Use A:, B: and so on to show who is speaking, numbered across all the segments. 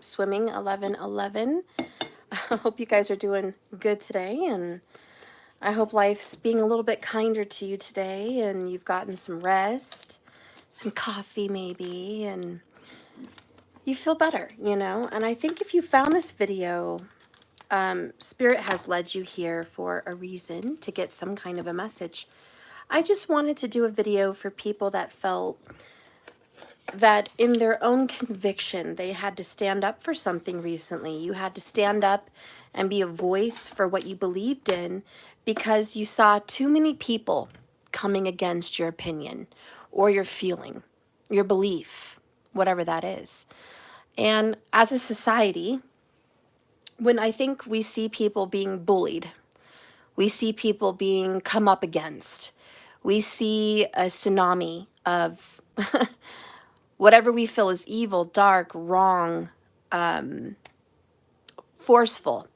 A: Swimming 11:11. I hope you guys are doing good today, and I hope life's being a little bit kinder to you today, and you've gotten some rest, some coffee maybe, and you feel better, And I think if you found this video, Spirit has led you here for a reason, to get some kind of a message. I just wanted to do a video for people that felt that in their own conviction, they had to stand up for something recently. You had to stand up and be a voice for what you believed in because you saw too many people coming against your opinion or your feeling, your belief, whatever that is. And as a society, when I think we see people being bullied, we see people being come up against, we see a tsunami of whatever we feel is evil, dark, wrong, forceful,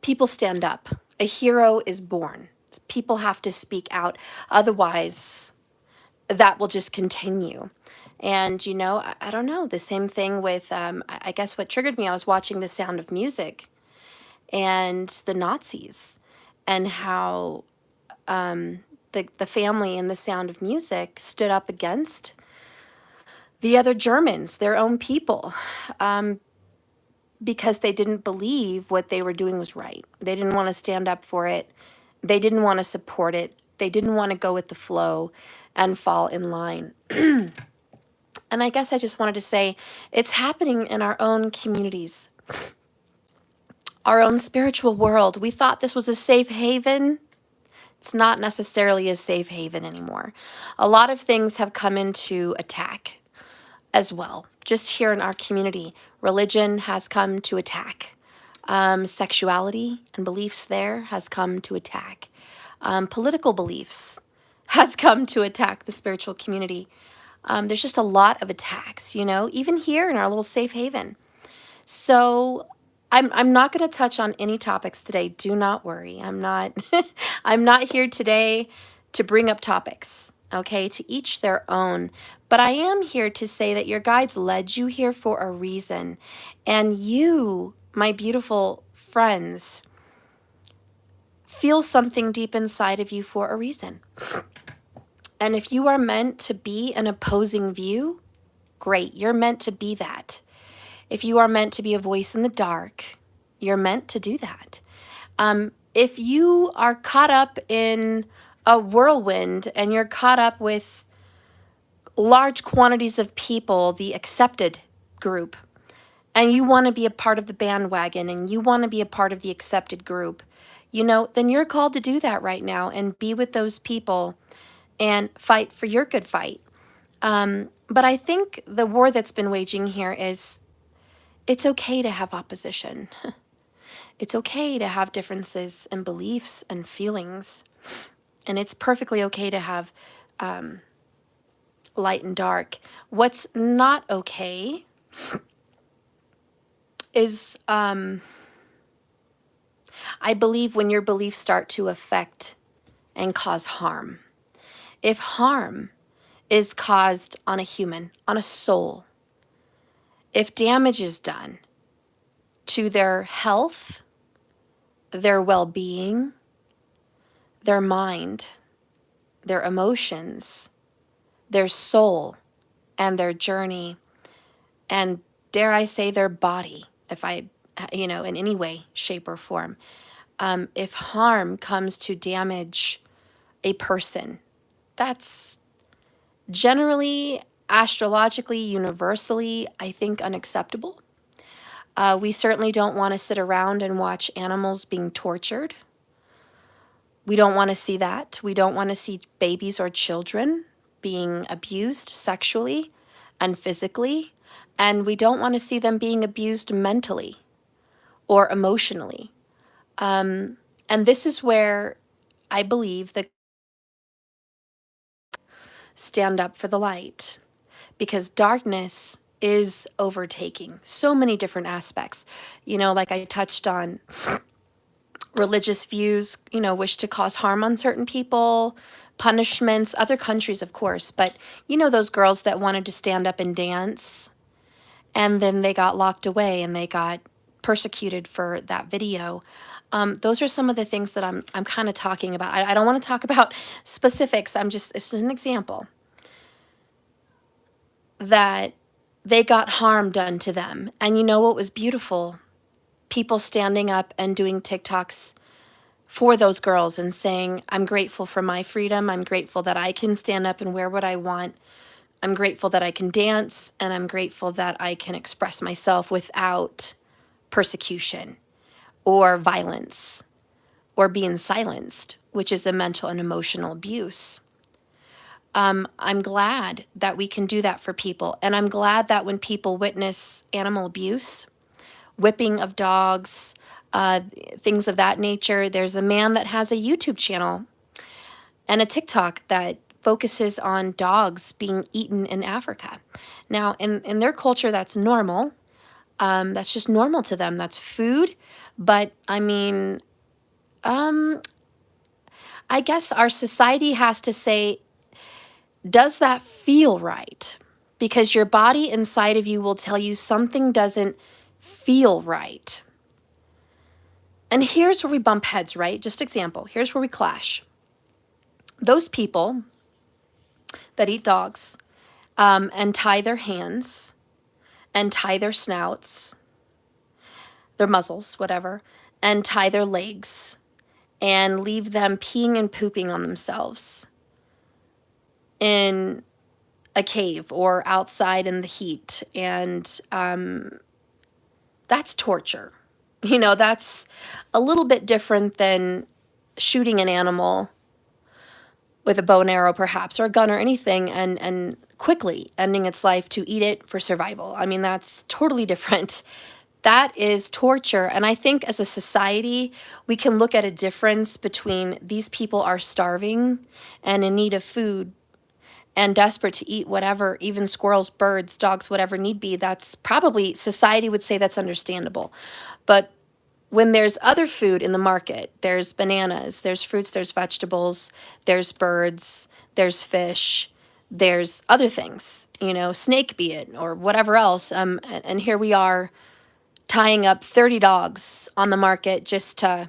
A: people stand up. A hero is born. People have to speak out. Otherwise, that will just continue. And, I don't know, the same thing with, I guess what triggered me, I was watching The Sound of Music and the Nazis and how the family in The Sound of Music stood up against the other Germans, their own people, because they didn't believe what they were doing was right. They didn't want to stand up for it. They didn't want to support it. They didn't want to go with the flow and fall in line. And I guess I just wanted to say it's happening in our own communities, our own spiritual world. We thought this was a safe haven. It's not necessarily a safe haven anymore. A lot of things have come into attack as well. Just here in our community, religion has come to attack. Sexuality and beliefs there has come to attack. Political beliefs has come to attack the spiritual community. There's just a lot of attacks, even here in our little safe haven. So I'm not going to touch on any topics today. Do not worry. I'm not I'm not here today to bring up topics. Okay, to each their own. But I am here to say that your guides led you here for a reason. And you, my beautiful friends, feel something deep inside of you for a reason. And if you are meant to be an opposing view, great, you're meant to be that. If you are meant to be a voice in the dark, you're meant to do that. If you are caught up in a whirlwind and you're caught up with large quantities of people, the accepted group, and you want to be a part of the bandwagon and you want to be a part of the accepted group, then you're called to do that right now and be with those people and fight for your good fight. But I think the war that's been waging here is it's okay to have opposition. It's okay to have differences in beliefs and feelings. And it's perfectly okay to have light and dark. What's not okay is, I believe, when your beliefs start to affect and cause harm. If harm is caused on a human, on a soul, if damage is done to their health, their well-being, their mind, their emotions, their soul, and their journey, and dare I say their body, if in any way, shape, or form. If harm comes to damage a person, that's generally, astrologically, universally, I think, unacceptable. We certainly don't want to sit around and watch animals being tortured. We don't want to see that. We don't want to see babies or children being abused sexually and physically. And we don't want to see them being abused mentally or emotionally. And this is where I believe that stand up for the light, because darkness is overtaking so many different aspects. Like I touched on, religious views, wish to cause harm on certain people, punishments, other countries, of course. But those girls that wanted to stand up and dance and then they got locked away and they got persecuted for that video. Those are some of the things that I'm kind of talking about. I don't want to talk about specifics. It's an example that they got harm done to them. And you know what was beautiful? People standing up and doing TikToks for those girls and saying, I'm grateful for my freedom. I'm grateful that I can stand up and wear what I want. I'm grateful that I can dance, and I'm grateful that I can express myself without persecution or violence or being silenced, which is a mental and emotional abuse. I'm glad that we can do that for people. And I'm glad that when people witness animal abuse, whipping of dogs, things of that nature, there's a man that has a YouTube channel and a TikTok that focuses on dogs being eaten in Africa. Now, in their culture, that's normal. That's just normal to them. That's food. But I mean, I guess our society has to say, does that feel right? Because your body inside of you will tell you something doesn't feel right. And here's where we bump heads, right? Just example. Here's where we clash. Those people that eat dogs and tie their hands and tie their snouts, their muzzles, whatever, and tie their legs and leave them peeing and pooping on themselves in a cave or outside in the heat. And that's torture. You know, that's a little bit different than shooting an animal with a bow and arrow, perhaps, or a gun or anything, and quickly ending its life to eat it for survival. I mean, that's totally different. That is torture. And I think as a society, we can look at a difference between these people are starving and in need of food and desperate to eat whatever, even squirrels, birds, dogs, whatever need be. That's probably, society would say that's understandable. But when there's other food in the market, there's bananas, there's fruits, there's vegetables, there's birds, there's fish, there's other things, you know, snake be it or whatever else. And here we are tying up 30 dogs on the market just to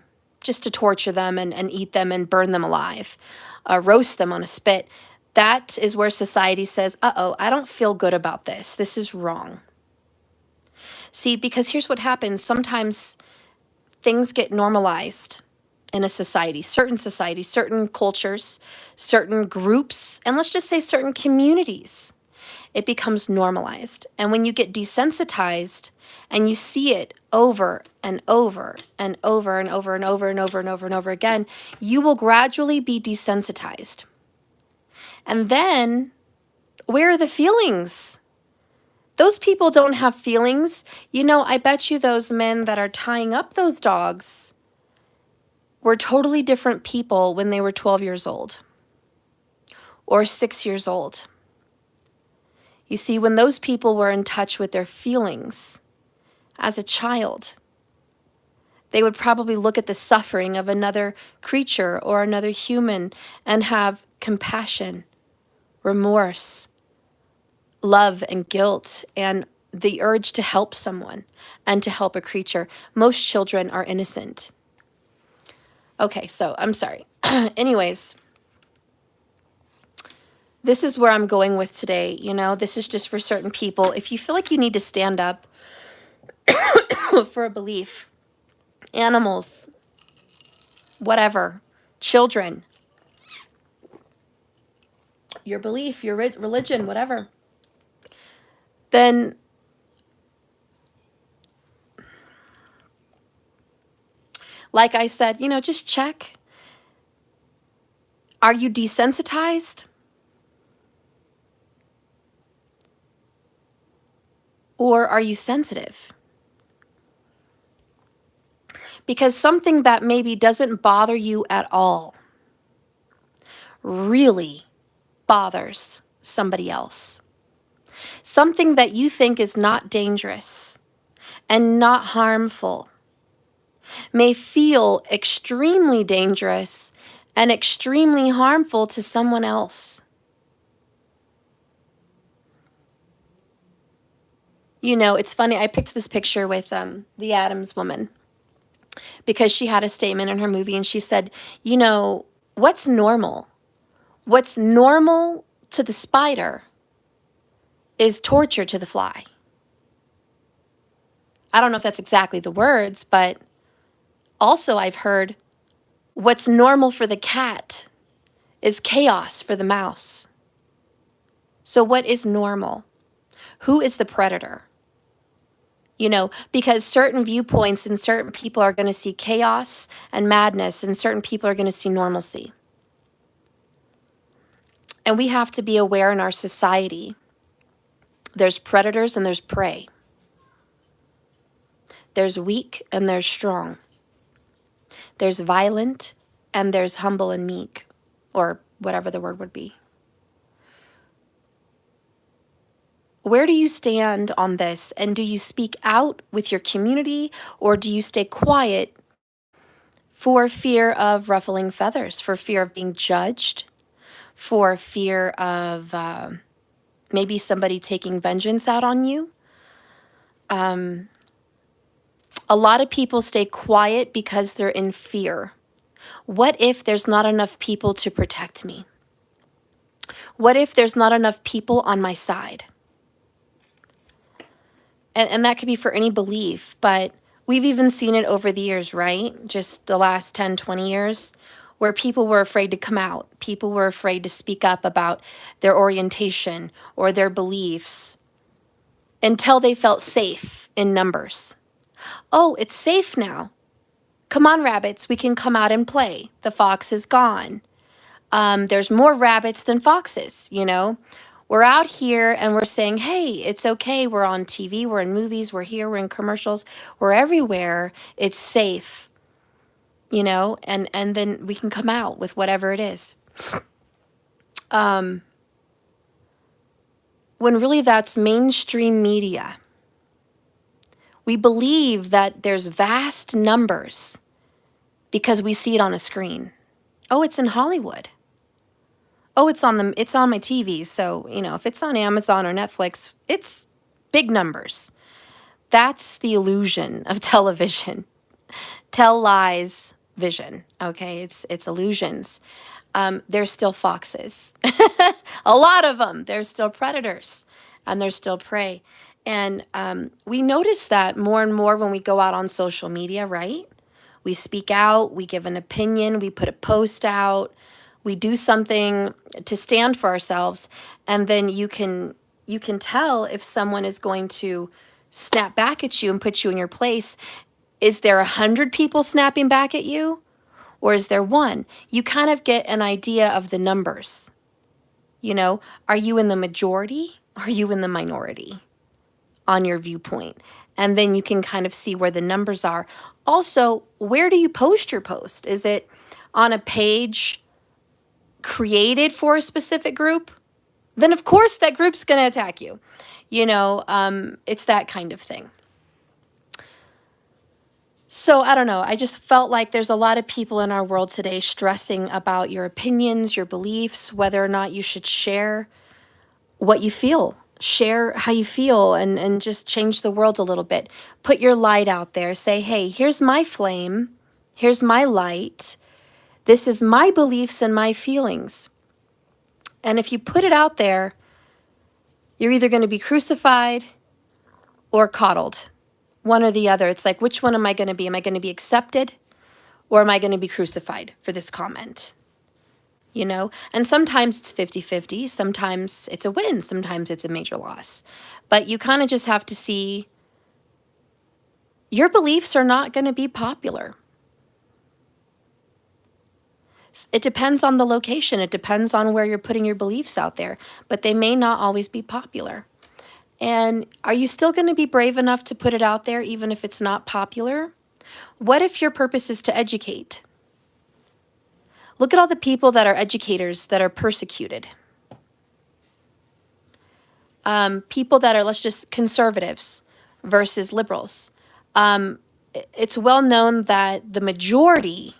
A: torture them and eat them and burn them alive, roast them on a spit. That is where society says, uh-oh, I don't feel good about this. This is wrong. See, because here's what happens. Sometimes things get normalized in a society, certain cultures, certain groups, and let's just say certain communities. It becomes normalized. And when you get desensitized and you see it over and over and over and over and over and over and over and over again, you will gradually be desensitized. And then, where are the feelings? Those people don't have feelings. You know, I bet you those men that are tying up those dogs were totally different people when they were 12 years old or 6 years old. You see, when those people were in touch with their feelings as a child, they would probably look at the suffering of another creature or another human and have compassion, remorse, love and guilt, and the urge to help someone and to help a creature. Most children are innocent. Okay, so I'm sorry. Anyways, this is where I'm going with today. You know, this is just for certain people. If you feel like you need to stand up for a belief, animals, whatever, children, your belief, your religion, whatever, then like I said, you know, just check. Are you desensitized? Or are you sensitive? Because something that maybe doesn't bother you at all really bothers somebody else. Something that you think is not dangerous and not harmful may feel extremely dangerous and extremely harmful to someone else. You know, it's funny. I picked this picture with the Addams woman because she had a statement in her movie and she said, you know, what's normal? What's normal to the spider is torture to the fly. I don't know if that's exactly the words, but also I've heard what's normal for the cat is chaos for the mouse. So what is normal? Who is the predator? You know, because certain viewpoints and certain people are going to see chaos and madness, and certain people are going to see normalcy. And we have to be aware in our society. There's predators and there's prey. There's weak and there's strong. There's violent and there's humble and meek, or whatever the word would be. Where do you stand on this? And do you speak out with your community, or do you stay quiet for fear of ruffling feathers, for fear of being judged, for fear of maybe somebody taking vengeance out on you? A lot of people stay quiet because they're in fear. What if there's not enough people to protect me? What if there's not enough people on my side? And that could be for any belief, but we've even seen it over the years, right? Just the last 10, 20 years, where people were afraid to come out. People were afraid to speak up about their orientation or their beliefs until they felt safe in numbers. Oh, it's safe now. Come on, rabbits, we can come out and play. The fox is gone. There's more rabbits than foxes, you know? We're out here and we're saying, hey, it's okay. We're on TV, we're in movies, we're here, we're in commercials, we're everywhere. It's safe, you know, and then we can come out with whatever it is. When really that's mainstream media. We believe that there's vast numbers because we see it on a screen. Oh, it's in Hollywood. Oh, it's on my TV. So, you know, if it's on Amazon or Netflix, it's big numbers. That's the illusion of television. Tell lies vision. Okay, it's illusions. There's still foxes. A lot of them. There's still predators and there's still prey. And we notice that more and more when we go out on social media, right? We speak out, we give an opinion, we put a post out, we do something to stand for ourselves, and then you can tell if someone is going to snap back at you and put you in your place. Is there 100 people snapping back at you, or is there one? You kind of get an idea of the numbers. You know, are you in the majority? Are you in the minority on your viewpoint? And then you can kind of see where the numbers are. Also, where do you post your post? Is it on a page created for a specific group? Then of course that group's going to attack you. You know, it's that kind of thing. So I don't know. I just felt like there's a lot of people in our world today stressing about your opinions, your beliefs, whether or not you should share what you feel. Share how you feel and just change the world a little bit. Put your light out there. Say, hey, here's my flame. Here's my light. This is my beliefs and my feelings. And if you put it out there, you're either going to be crucified or coddled. One or the other. It's like, which one am I going to be? Am I going to be accepted or am I going to be crucified for this comment? You know, and sometimes it's 50-50. Sometimes it's a win. Sometimes it's a major loss. But you kind of just have to see your beliefs are not going to be popular. It depends on the location. It depends on where you're putting your beliefs out there, but they may not always be popular. And are you still going to be brave enough to put it out there even if it's not popular? What if your purpose is to educate? Look at all the people that are educators that are persecuted. People that are, let's just, conservatives versus liberals. It's well known that the majority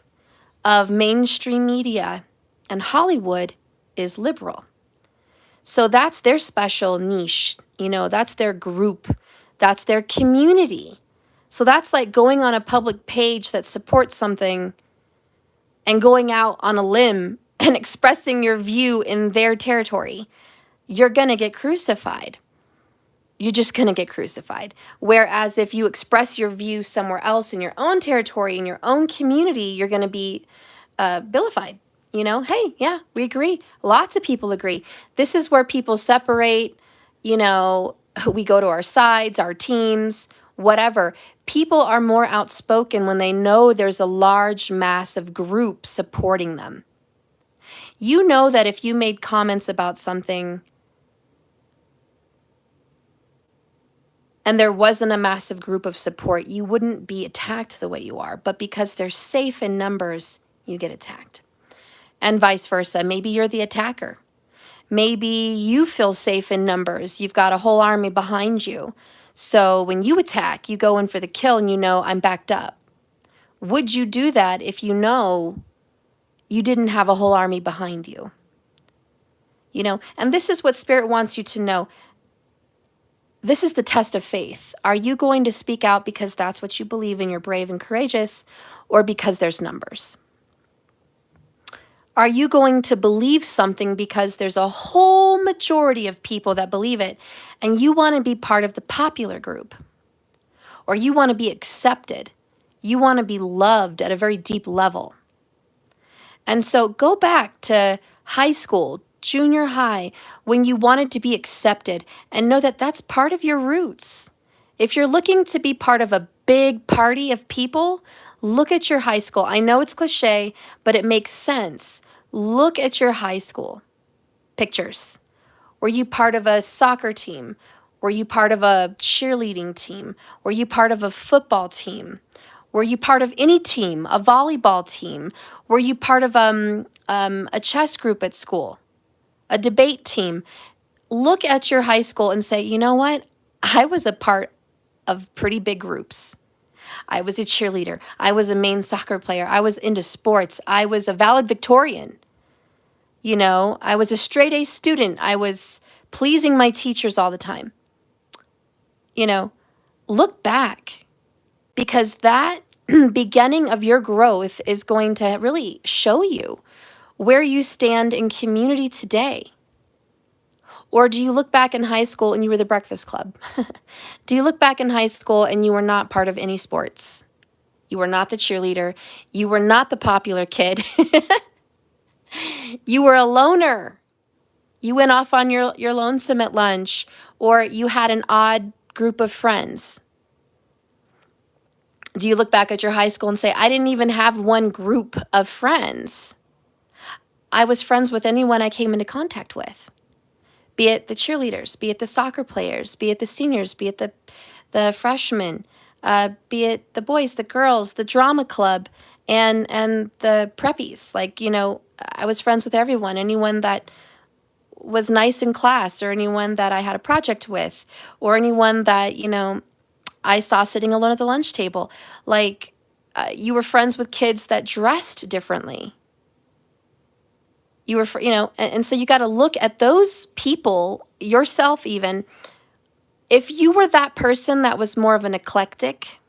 A: of mainstream media and Hollywood is liberal. So that's their special niche, you know, that's their group That's their community. So that's like going on a public page that supports something and going out on a limb and expressing your view in their territory. You're going to get crucified. You're just going to get crucified. Whereas if you express your view somewhere else in your own territory, in your own community, you're going to be vilified. You know, hey, yeah, we agree. Lots of people agree. This is where people separate, you know, we go to our sides, our teams, whatever. People are more outspoken when they know there's a large mass of group supporting them. You know that if you made comments about something and there wasn't a massive group of support, you wouldn't be attacked the way you are. But because they're safe in numbers, you get attacked. And vice versa. Maybe you're the attacker. Maybe you feel safe in numbers. You've got a whole army behind you. So when you attack, you go in for the kill and you know, I'm backed up. Would you do that if you know you didn't have a whole army behind you? You know, and this is what Spirit wants you to know. This is the test of faith. Are you going to speak out because that's what you believe and you're brave and courageous, or because there's numbers? Are you going to believe something because there's a whole majority of people that believe it and you want to be part of the popular group? Or you want to be accepted? You want to be loved at a very deep level? And so go back to high school, junior high, when you wanted to be accepted, and know that that's part of your roots. If you're looking to be part of a big party of people, look at your high school. I know it's cliche, but it makes sense. Look at your high school pictures. Were you part of a soccer team? Were you part of a cheerleading team? Were you part of a football team? Were you part of any team, a volleyball team? Were you part of a chess group at school, a debate team? Look at your high school and say, you know what? I was a part of pretty big groups. I was a cheerleader. I was a main soccer player. I was into sports. I was a valedictorian. You know, I was a straight A student. I was pleasing my teachers all the time. You know, look back, because that beginning of your growth is going to really show you where you stand in community today. Or do you look back in high school and you were the breakfast club? Do you look back in high school and you were not part of any sports? You were not the cheerleader. You were not the popular kid. You were a loner. You went off on your lonesome at lunch, or you had an odd group of friends. Do you look back at your high school and say, I didn't even have one group of friends. I was friends with anyone I came into contact with, be it the cheerleaders, be it the soccer players, be it the seniors, be it the freshmen, be it the boys, the girls, the drama club, and the preppies. Like, you know, I was friends with everyone, anyone that was nice in class, or anyone that I had a project with, or anyone that, you know, I saw sitting alone at the lunch table. Like, you were friends with kids that dressed differently. You were, you know, and so you got to look at those people, yourself even. If you were that person that was more of an eclectic,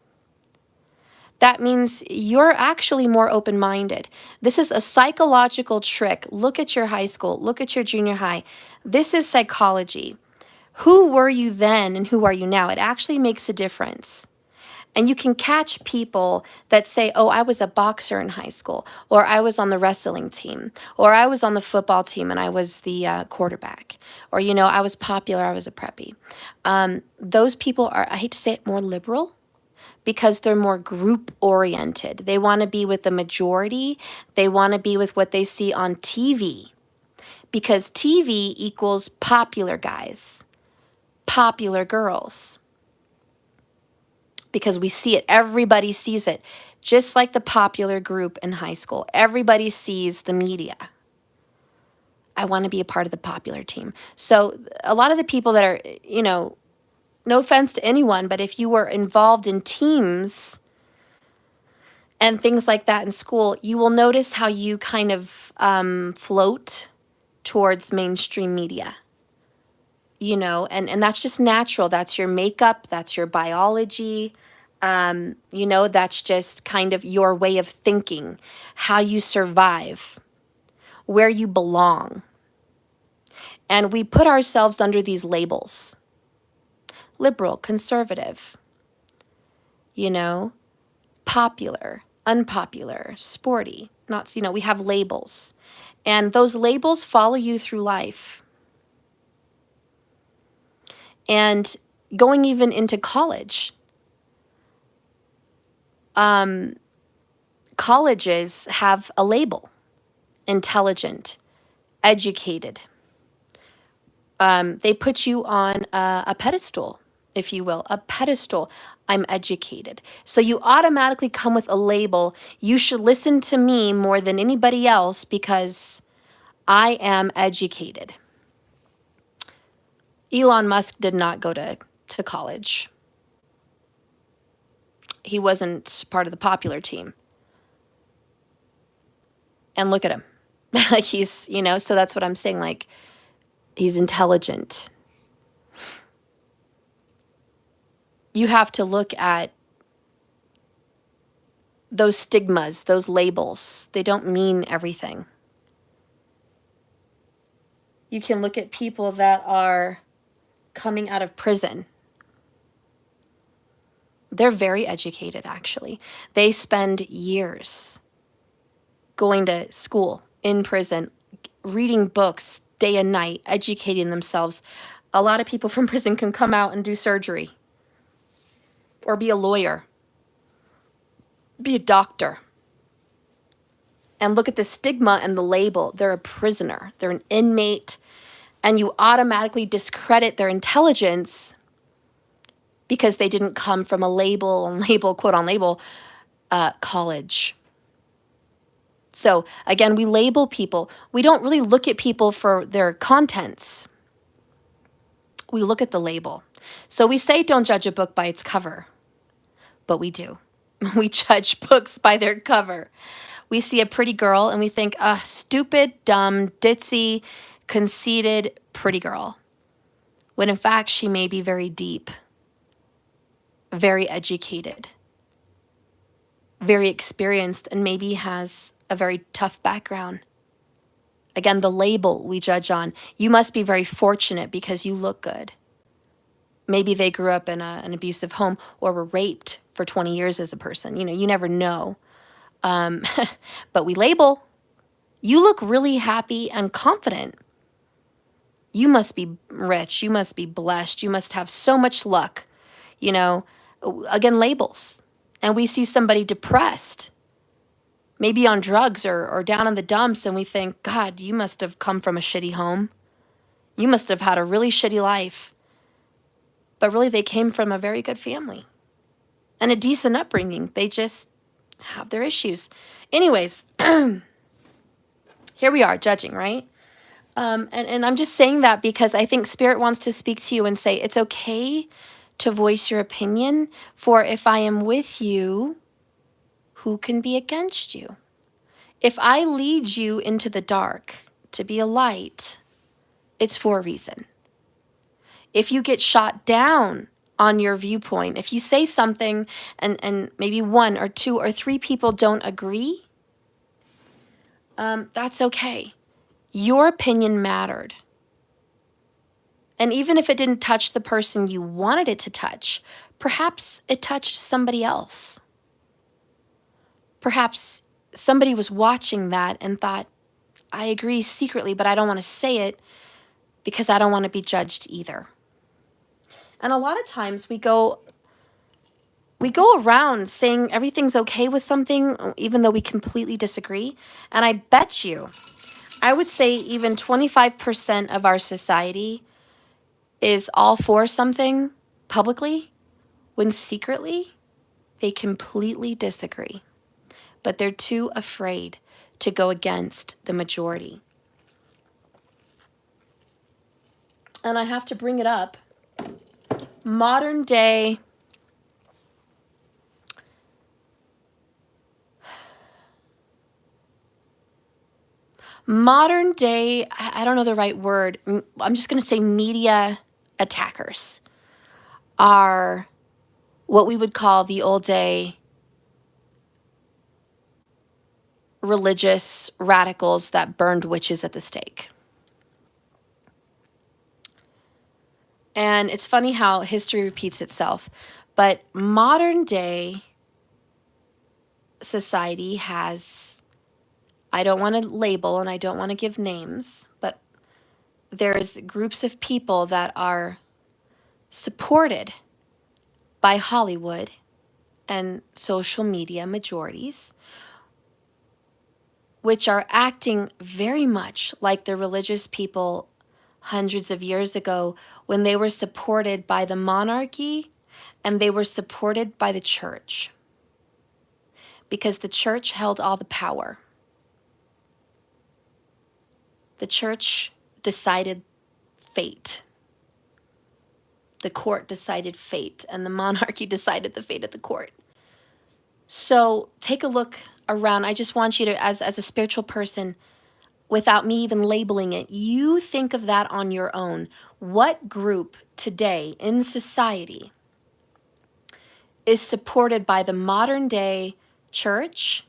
A: that means you're actually more open-minded. This is a psychological trick. Look at your high school. Look at your junior high. This is psychology. Who were you then and who are you now? It actually makes a difference. And you can catch people that say, oh, I was a boxer in high school, or I was on the wrestling team, or I was on the football team and I was the quarterback, or, you know, I was popular, I was a preppy. Those people are, I hate to say it, more liberal, because they're more group oriented. They want to be with the majority. They want to be with what they see on TV, because TV equals popular guys, popular girls, because we see it. Everybody sees it. Just like the popular group in high school. Everybody sees the media. I want to be a part of the popular team. So a lot of the people that are, you know, no offense to anyone, but if you were involved in teams and things like that in school, you will notice how you kind of float towards mainstream media. and that's just natural. That's your makeup, that's your biology. That's just kind of your way of thinking, how you survive, where you belong. And we put ourselves under these labels: liberal, conservative, popular, unpopular, sporty, not, we have labels. And those labels follow you through life. And going even into college, colleges have a label: intelligent, educated. They put you on a pedestal, if you will, a pedestal. I'm educated. So you automatically come with a label. You should listen to me more than anybody else because I am educated. Elon Musk did not go to college. He wasn't part of the popular team. And look at him. He's, so that's what I'm saying. Like, he's intelligent. You have to look at those stigmas, those labels. They don't mean everything. You can look at people that are coming out of prison. They're very educated, actually. They spend years going to school, in prison, reading books day and night, educating themselves. A lot of people from prison can come out and do surgery or be a lawyer, be a doctor. And look at the stigma and the label. They're a prisoner. They're an inmate. And you automatically discredit their intelligence because they didn't come from a quote on label, college. So again, we label people. We don't really look at people for their contents. We look at the label. So we say don't judge a book by its cover, but we do. We judge books by their cover. We see a pretty girl and we think, stupid, dumb, ditzy, conceited, pretty girl. When in fact, she may be very deep, very educated, very experienced, and maybe has a very tough background. Again, the label we judge on. You must be very fortunate because you look good. Maybe they grew up in an abusive home or were raped for 20 years as a person. You never know. But we label. You look really happy and confident. You must be rich. You must be blessed. You must have so much luck. Again, labels. And we see somebody depressed, maybe on drugs or down in the dumps, and we think, God, you must have come from a shitty home. You must have had a really shitty life. But really, they came from a very good family and a decent upbringing. They just have their issues. Anyways, here we are judging, right? And I'm just saying that because I think Spirit wants to speak to you and say, it's okay to voice your opinion, for if I am with you, who can be against you? If I lead you into the dark to be a light, it's for a reason. If you get shot down on your viewpoint, if you say something and maybe one or two or three people don't agree, that's okay. Your opinion mattered. And even if it didn't touch the person you wanted it to touch, perhaps it touched somebody else. Perhaps somebody was watching that and thought, I agree secretly, but I don't want to say it because I don't want to be judged either. And a lot of times we go around saying everything's okay with something, even though we completely disagree. And I bet you, I would say even 25% of our society is all for something publicly, when secretly they completely disagree. But they're too afraid to go against the majority. And I have to bring it up. Modern day I don't know the right word. I'm just going to say media attackers are what we would call the old day religious radicals that burned witches at the stake. And it's funny how history repeats itself, but modern day society has, I don't want to label and I don't want to give names, but there's groups of people that are supported by Hollywood and social media majorities, which are acting very much like the religious people hundreds of years ago when they were supported by the monarchy and they were supported by the church, because the church held all the power. The church decided fate. The court decided fate, and the monarchy decided the fate of the court. So take a look around. I just want you to, as a spiritual person, without me even labeling it, you think of that on your own. What group today in society is supported by the modern day church,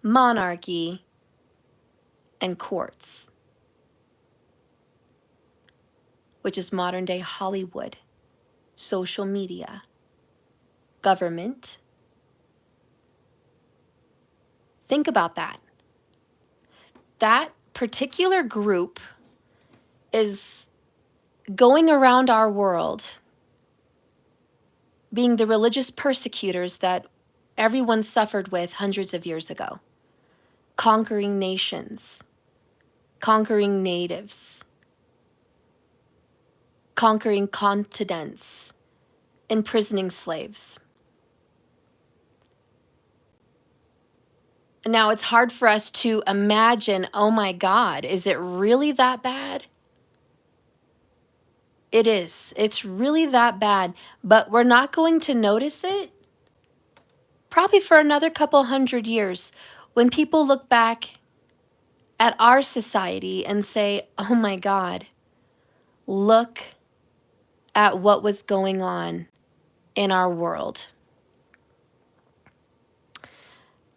A: monarchy, and courts, which is modern day Hollywood, social media, government? Think about that. That particular group is going around our world being the religious persecutors that everyone suffered with hundreds of years ago, conquering nations, conquering natives, conquering continents, imprisoning slaves. Now, it's hard for us to imagine, oh my God, is it really that bad? It is. It's really that bad, but we're not going to notice it probably for another couple hundred years when people look back at our society and say, oh my God, look at what was going on in our world.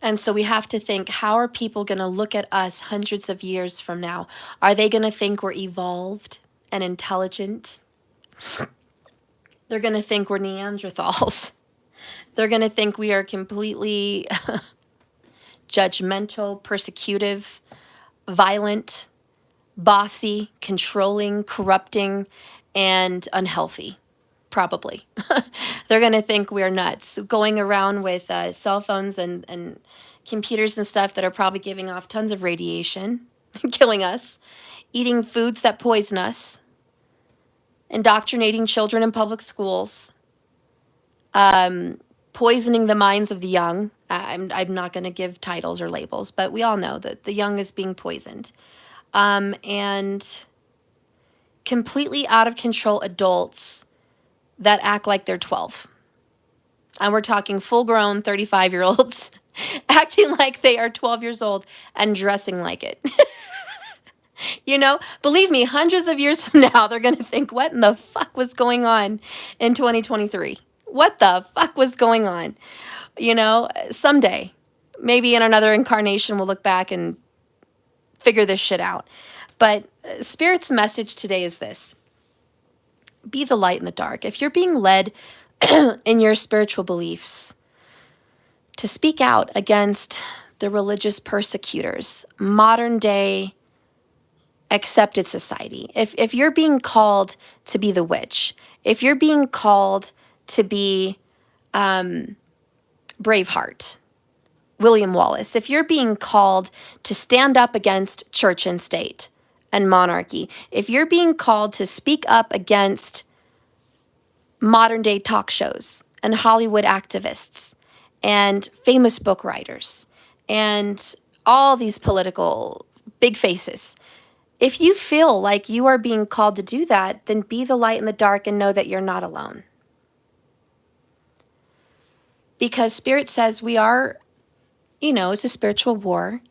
A: And so we have to think, how are people going to look at us hundreds of years from now? Are they going to think we're evolved and intelligent? They're going to think we're Neanderthals. They're going to think we are completely judgmental, persecutive, violent, bossy, controlling, corrupting, and unhealthy. Probably. They're going to think we're nuts, going around with cell phones and computers and stuff that are probably giving off tons of radiation, killing us, eating foods that poison us, indoctrinating children in public schools, poisoning the minds of the young. I'm not going to give titles or labels, but we all know that the young is being poisoned. And completely out of control adults that act like they're 12. And we're talking full-grown 35-year-olds acting like they are 12 years old and dressing like it. You know, believe me, hundreds of years from now, they're going to think, what in the fuck was going on in 2023? What the fuck was going on? You know, someday, maybe in another incarnation, we'll look back and figure this shit out. But Spirit's message today is this: be the light in the dark. If you're being led in your spiritual beliefs to speak out against the religious persecutors, modern day accepted society, if you're being called to be the witch, if you're being called to be Braveheart, William Wallace, if you're being called to stand up against church and state and monarchy, if you're being called to speak up against modern day talk shows and Hollywood activists and famous book writers and all these political big faces, if you feel like you are being called to do that, then be the light in the dark and know that you're not alone. Because Spirit says we are, you know, it's a spiritual war.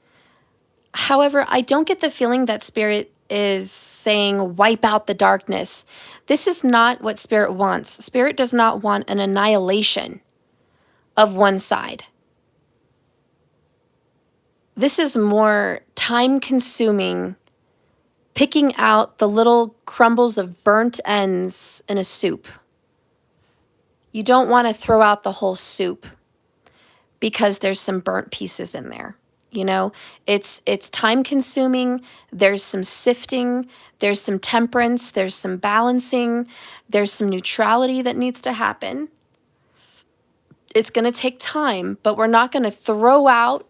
A: However, I don't get the feeling that Spirit is saying, wipe out the darkness. This is not what Spirit wants. Spirit does not want an annihilation of one side. This is more time-consuming, picking out the little crumbles of burnt ends in a soup. You don't want to throw out the whole soup because there's some burnt pieces in there. You know, it's time-consuming. There's some sifting. There's some temperance. There's some balancing. There's some neutrality that needs to happen. It's going to take time, but we're not going to throw out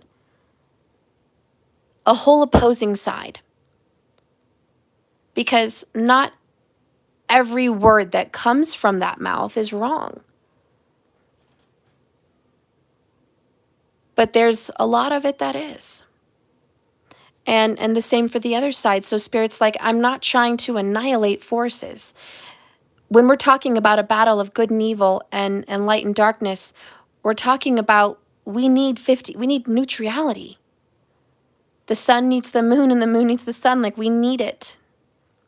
A: a whole opposing side, because not every word that comes from that mouth is wrong. But there's a lot of it that is. And the same for the other side. So Spirit's like, I'm not trying to annihilate forces. When we're talking about a battle of good and evil and light and darkness, we're talking about we need neutrality. The sun needs the moon and the moon needs the sun. Like, we need it.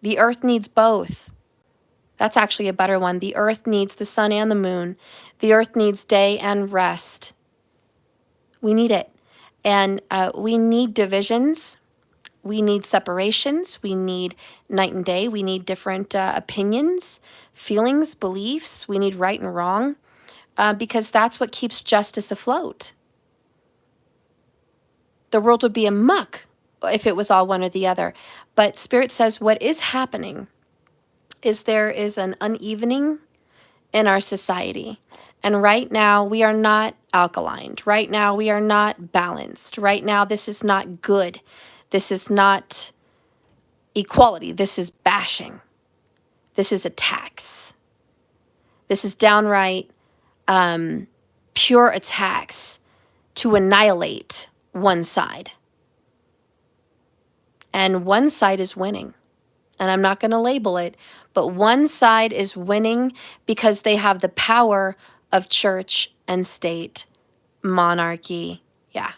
A: The earth needs both. That's actually a better one. The earth needs the sun and the moon. The earth needs day and rest. We need it. And we need divisions. We need separations. We need night and day. We need different opinions, feelings, beliefs. We need right and wrong, because that's what keeps justice afloat. The world would be a muck if it was all one or the other. But Spirit says what is happening is there is an unevening in our society. And right now we are not alkalined. Right now we are not balanced. Right now this is not good. This is not equality. This is bashing. This is attacks. This is downright pure attacks to annihilate one side. And one side is winning. And I'm not going to label it, but one side is winning because they have the power of church and state, monarchy. Yeah,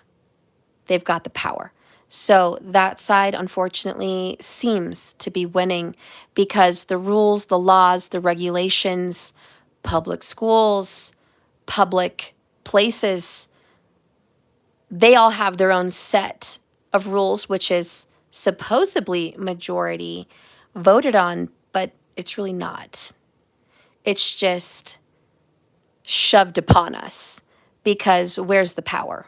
A: they've got the power. So that side, unfortunately, seems to be winning because the rules, the laws, the regulations, public schools, public places, they all have their own set of rules, which is supposedly majority voted on, but it's really not. It's just shoved upon us because where's the power?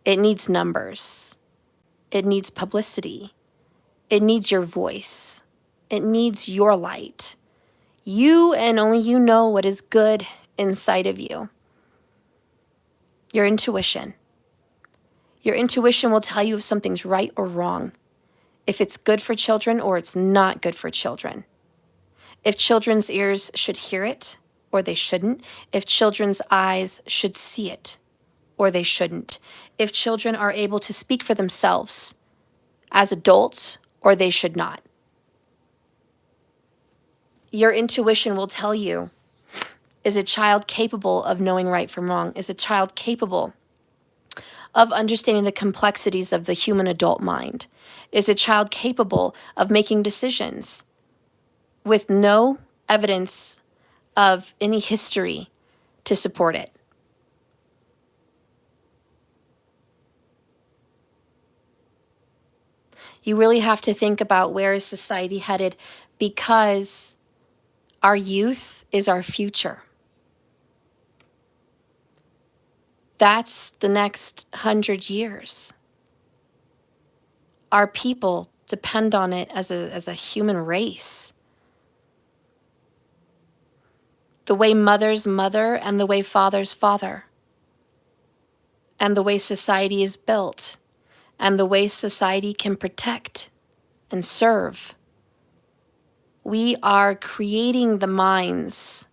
A: It needs numbers. It needs publicity. It needs your voice. It needs your light. You and only you know what is good inside of you. Your intuition. Your intuition will tell you if something's right or wrong, if it's good for children or it's not good for children, if children's ears should hear it or they shouldn't, if children's eyes should see it or they shouldn't, if children are able to speak for themselves as adults or they should not. Your intuition will tell you, is a child capable of knowing right from wrong? Is a child capable of understanding the complexities of the human adult mind? Is a child capable of making decisions with no evidence of any history to support it? You really have to think about where is society headed, because our youth is our future. That's the next 100 years. Our people depend on it as a human race. The way mothers mother and the way fathers father, and the way society is built, and the way society can protect and serve. We are creating the minds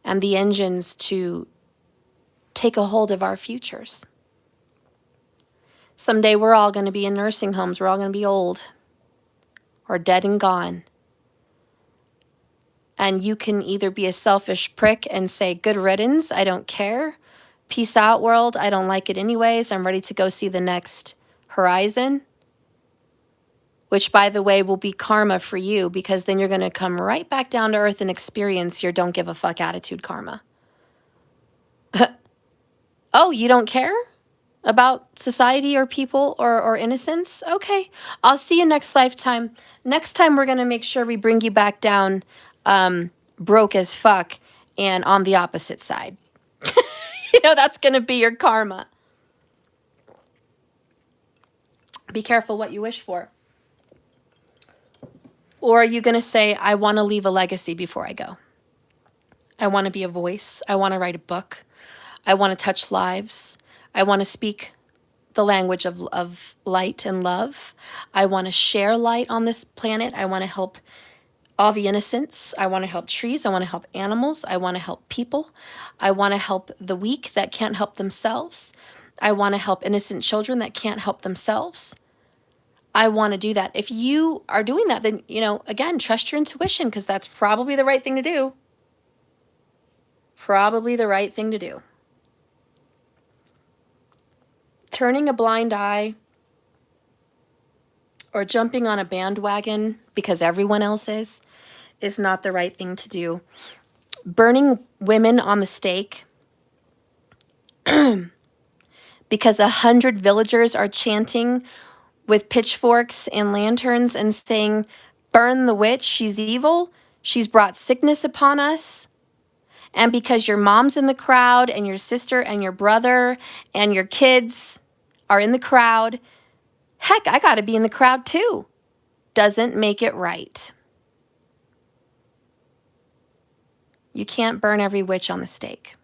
A: and the engines to take a hold of our futures. Someday we're all going to be in nursing homes. We're all going to be old or dead and gone. And you can either be a selfish prick and say, good riddance, I don't care. Peace out, world. I don't like it anyways. I'm ready to go see the next horizon. which, by the way, will be karma for you, because then you're going to come right back down to earth and experience your don't give a fuck attitude karma. Oh, you don't care about society or people or innocence? Okay, I'll see you next lifetime. Next time we're going to make sure we bring you back down broke as fuck and on the opposite side. That's going to be your karma. Be careful what you wish for. Or are you going to say, I want to leave a legacy before I go? I want to be a voice. I want to write a book. I want to touch lives. I want to speak the language of light and love. I want to share light on this planet. I want to help all the innocents. I want to help trees. I want to help animals. I want to help people. I want to help the weak that can't help themselves. I want to help innocent children that can't help themselves. I want to do that. If you are doing that, then, again, trust your intuition, because that's probably the right thing to do. Probably the right thing to do. Turning a blind eye or jumping on a bandwagon because everyone else is not the right thing to do. Burning women on the stake because 100 villagers are chanting with pitchforks and lanterns and saying, burn the witch, she's evil, she's brought sickness upon us. And because your mom's in the crowd and your sister and your brother and your kids are in the crowd, heck, I got to be in the crowd too. Doesn't make it right. You can't burn every witch on the stake.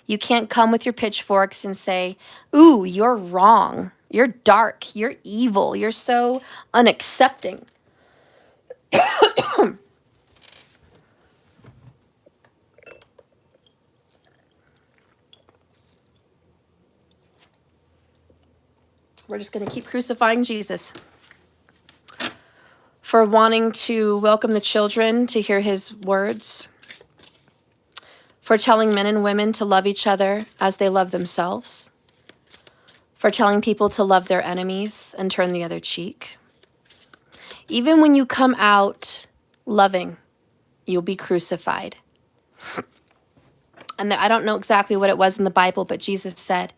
A: You can't come with your pitchforks and say, ooh, you're wrong. You're dark. You're evil. You're so unaccepting. We're just going to keep crucifying Jesus for wanting to welcome the children to hear his words, for telling men and women to love each other as they love themselves, for telling people to love their enemies and turn the other cheek. Even when you come out loving, you'll be crucified. And I don't know exactly what it was in the Bible, but Jesus said,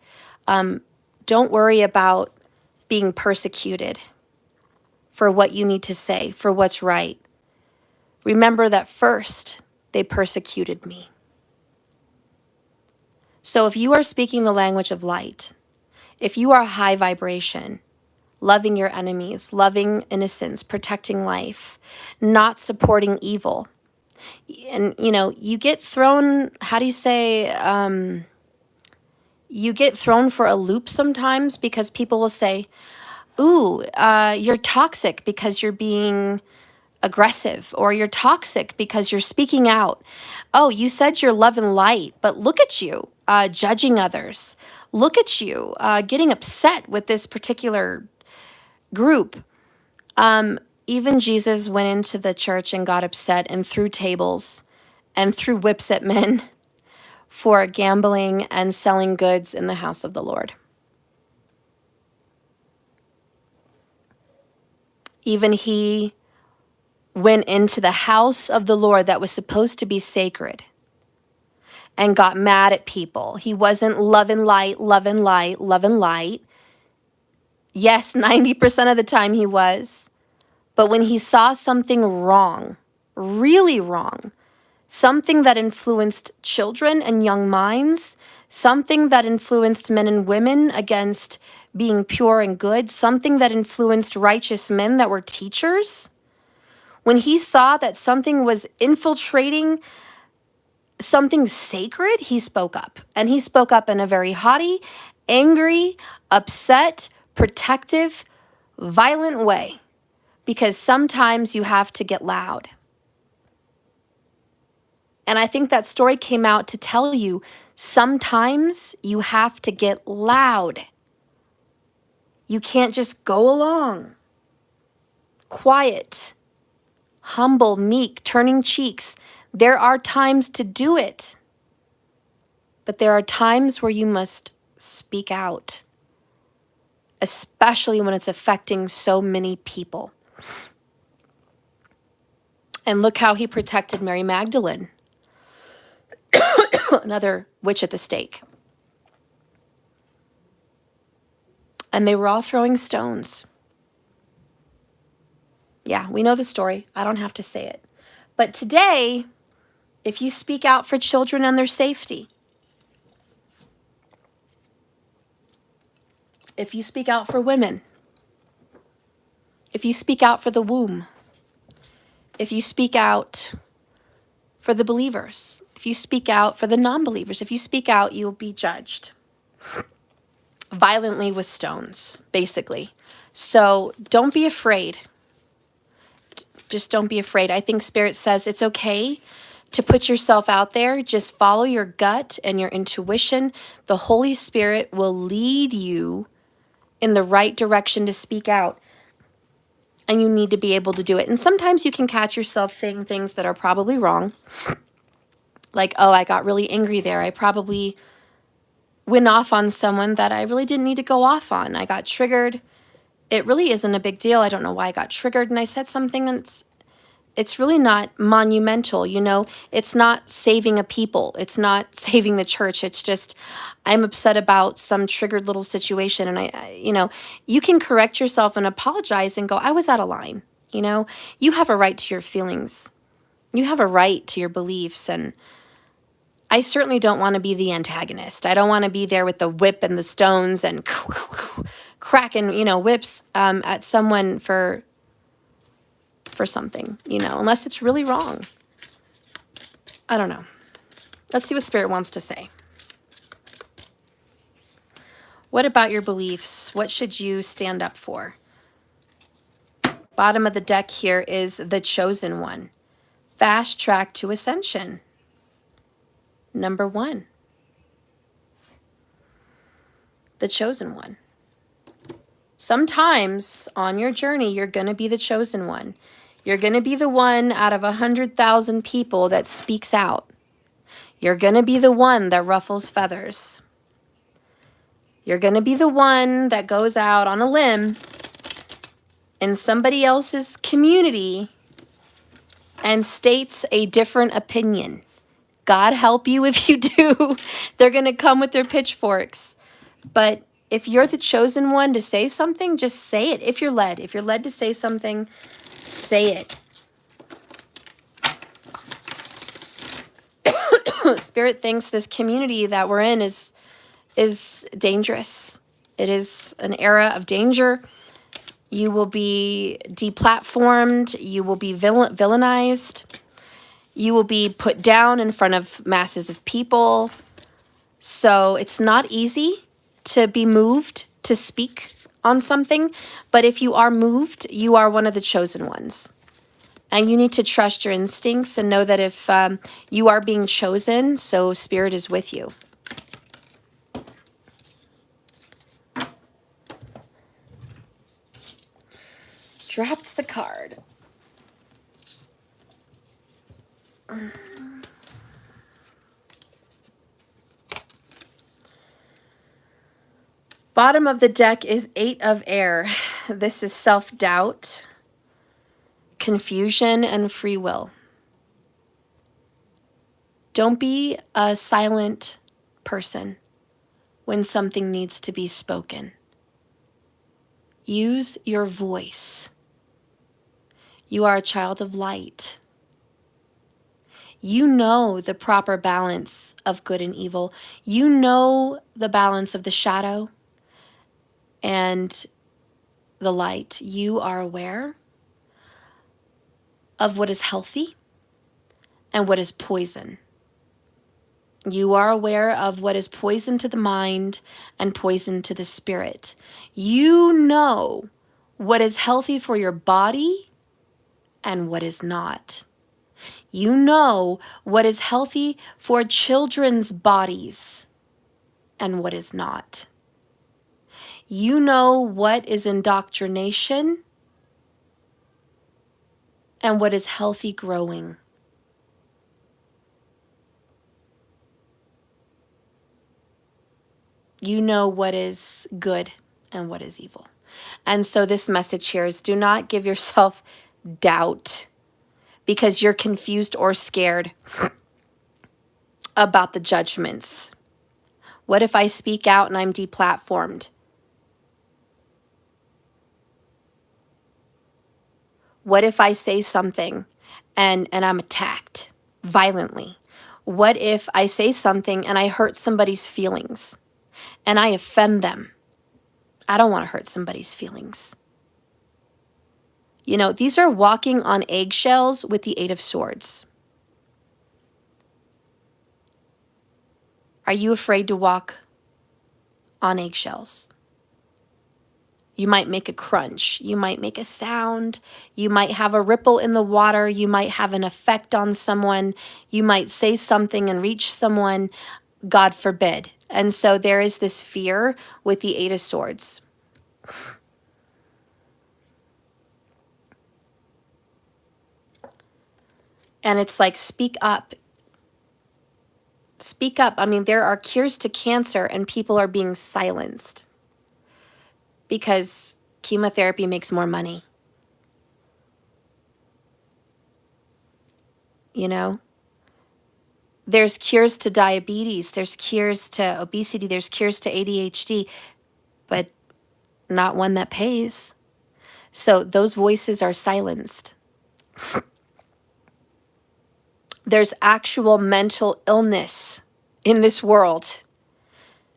A: don't worry about being persecuted for what you need to say, for what's right. Remember that first they persecuted me. So if you are speaking the language of light, if you are high vibration, loving your enemies, loving innocence, protecting life, not supporting evil, and you get thrown, you get thrown for a loop sometimes, because people will say, ooh, you're toxic because you're being aggressive, or you're toxic because you're speaking out. Oh, you said you're love and light, but look at you judging others. Look at you getting upset with this particular group. Even Jesus went into the church and got upset and threw tables and threw whips at men for gambling and selling goods in the house of the Lord. Even he went into the house of the Lord that was supposed to be sacred and got mad at people. He wasn't love and light, love and light, love and light. Yes, 90% of the time he was. But when he saw something wrong, really wrong, something that influenced children and young minds, something that influenced men and women against being pure and good, something that influenced righteous men that were teachers, when he saw that something was infiltrating something sacred, he spoke up. And he spoke up in a very haughty, angry, upset, protective, violent way. Because sometimes you have to get loud. And I think that story came out to tell you, sometimes you have to get loud. You can't just go along. Quiet, humble, meek, turning cheeks. There are times to do it. But there are times where you must speak out especially when it's affecting so many people. And look how he protected Mary Magdalene, another witch at the stake. And they were all throwing stones. Yeah, we know the story. I don't have to say it. But today, if you speak out for children and their safety, if you speak out for women, if you speak out for the womb, if you speak out for the believers, if you speak out for the non-believers, if you speak out, you'll be judged violently with stones, basically. So don't be afraid. Just don't be afraid. I think Spirit says it's okay to put yourself out there. Just follow your gut and your intuition. The Holy Spirit will lead you in the right direction to speak out. And you need to be able to do it. And sometimes you can catch yourself saying things that are probably wrong. Like, oh, I got really angry there. I probably went off on someone that I really didn't need to go off on. I got triggered. It really isn't a big deal. I don't know why I got triggered and I said something that's it's really not monumental, you know. It's not saving a people. It's not saving the church. It's just I'm upset about some triggered little situation. And you know, you can correct yourself and apologize and go, I was out of line. You know, you have a right to your feelings. You have a right to your beliefs. And I certainly don't want to be the antagonist. I don't want to be there with the whip and the stones and cracking, you know, whips at someone for something, you know, unless it's really wrong. I don't know. Let's see what Spirit wants to say. What about your beliefs? What should you stand up for? Bottom of the deck here is the chosen one. Fast track to ascension. Number 1. The chosen one. Sometimes on your journey, you're going to be the chosen one. You're going to be the one out of 100,000 people that speaks out. You're going to be the one that ruffles feathers. You're going to be the one that goes out on a limb in somebody else's community and states a different opinion. God help you if you do. They're going to come with their pitchforks. But if you're the chosen one to say something, just say it. If you're led to say something, say it. Spirit thinks this community that we're in is dangerous. It is an era of danger. You will be deplatformed. You will be villainized. You will be put down in front of masses of people. So it's not easy to be moved to speak on something. But if you are moved, you are one of the chosen ones. And you need to trust your instincts and know that if you are being chosen, so Spirit is with you. Drops the card. Bottom of the deck is 8 of air. This is self-doubt, confusion, and free will. Don't be a silent person when something needs to be spoken. Use your voice. You are a child of light. You know the proper balance of good and evil. You know the balance of the shadow and the light. You are aware of what is healthy and what is poison. You are aware of what is poison to the mind and poison to the spirit. You know what is healthy for your body and what is not. You know what is healthy for children's bodies and what is not. You know what is indoctrination and what is healthy growing. You know what is good and what is evil. And so this message here is, do not give yourself doubt because you're confused or scared about the judgments. What if I speak out and I'm deplatformed? What if I say something and I'm attacked violently? What if I say something and I hurt somebody's feelings and I offend them? I don't want to hurt somebody's feelings. You know, these are walking on eggshells with the Eight of Swords. Are you afraid to walk on eggshells? You might make a crunch. You might make a sound. You might have a ripple in the water. You might have an effect on someone. You might say something and reach someone, God forbid. And so there is this fear with the Eight of Swords. And it's like, speak up. Speak up. I mean, there are cures to cancer and people are being silenced because chemotherapy makes more money. You know? There's cures to diabetes. There's cures to obesity. There's cures to ADHD, but not one that pays. So those voices are silenced. There's actual mental illness in this world.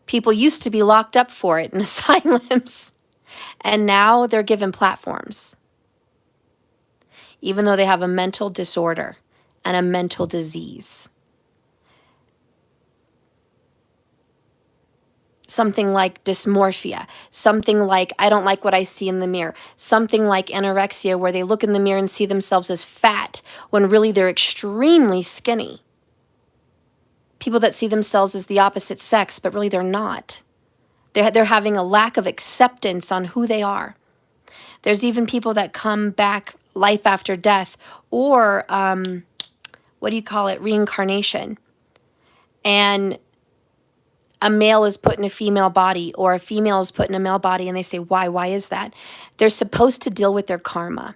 A: People used to be locked up for it in asylums, and now they're given platforms, even though they have a mental disorder and a mental disease. Something like dysmorphia, something like I don't like what I see in the mirror, something like anorexia where they look in the mirror and see themselves as fat when really they're extremely skinny. People that see themselves as the opposite sex, but really they're not. They're having a lack of acceptance on who they are. There's even people that come back life after death or reincarnation. And a male is put in a female body or a female is put in a male body and they say, why? Why is that? They're supposed to deal with their karma.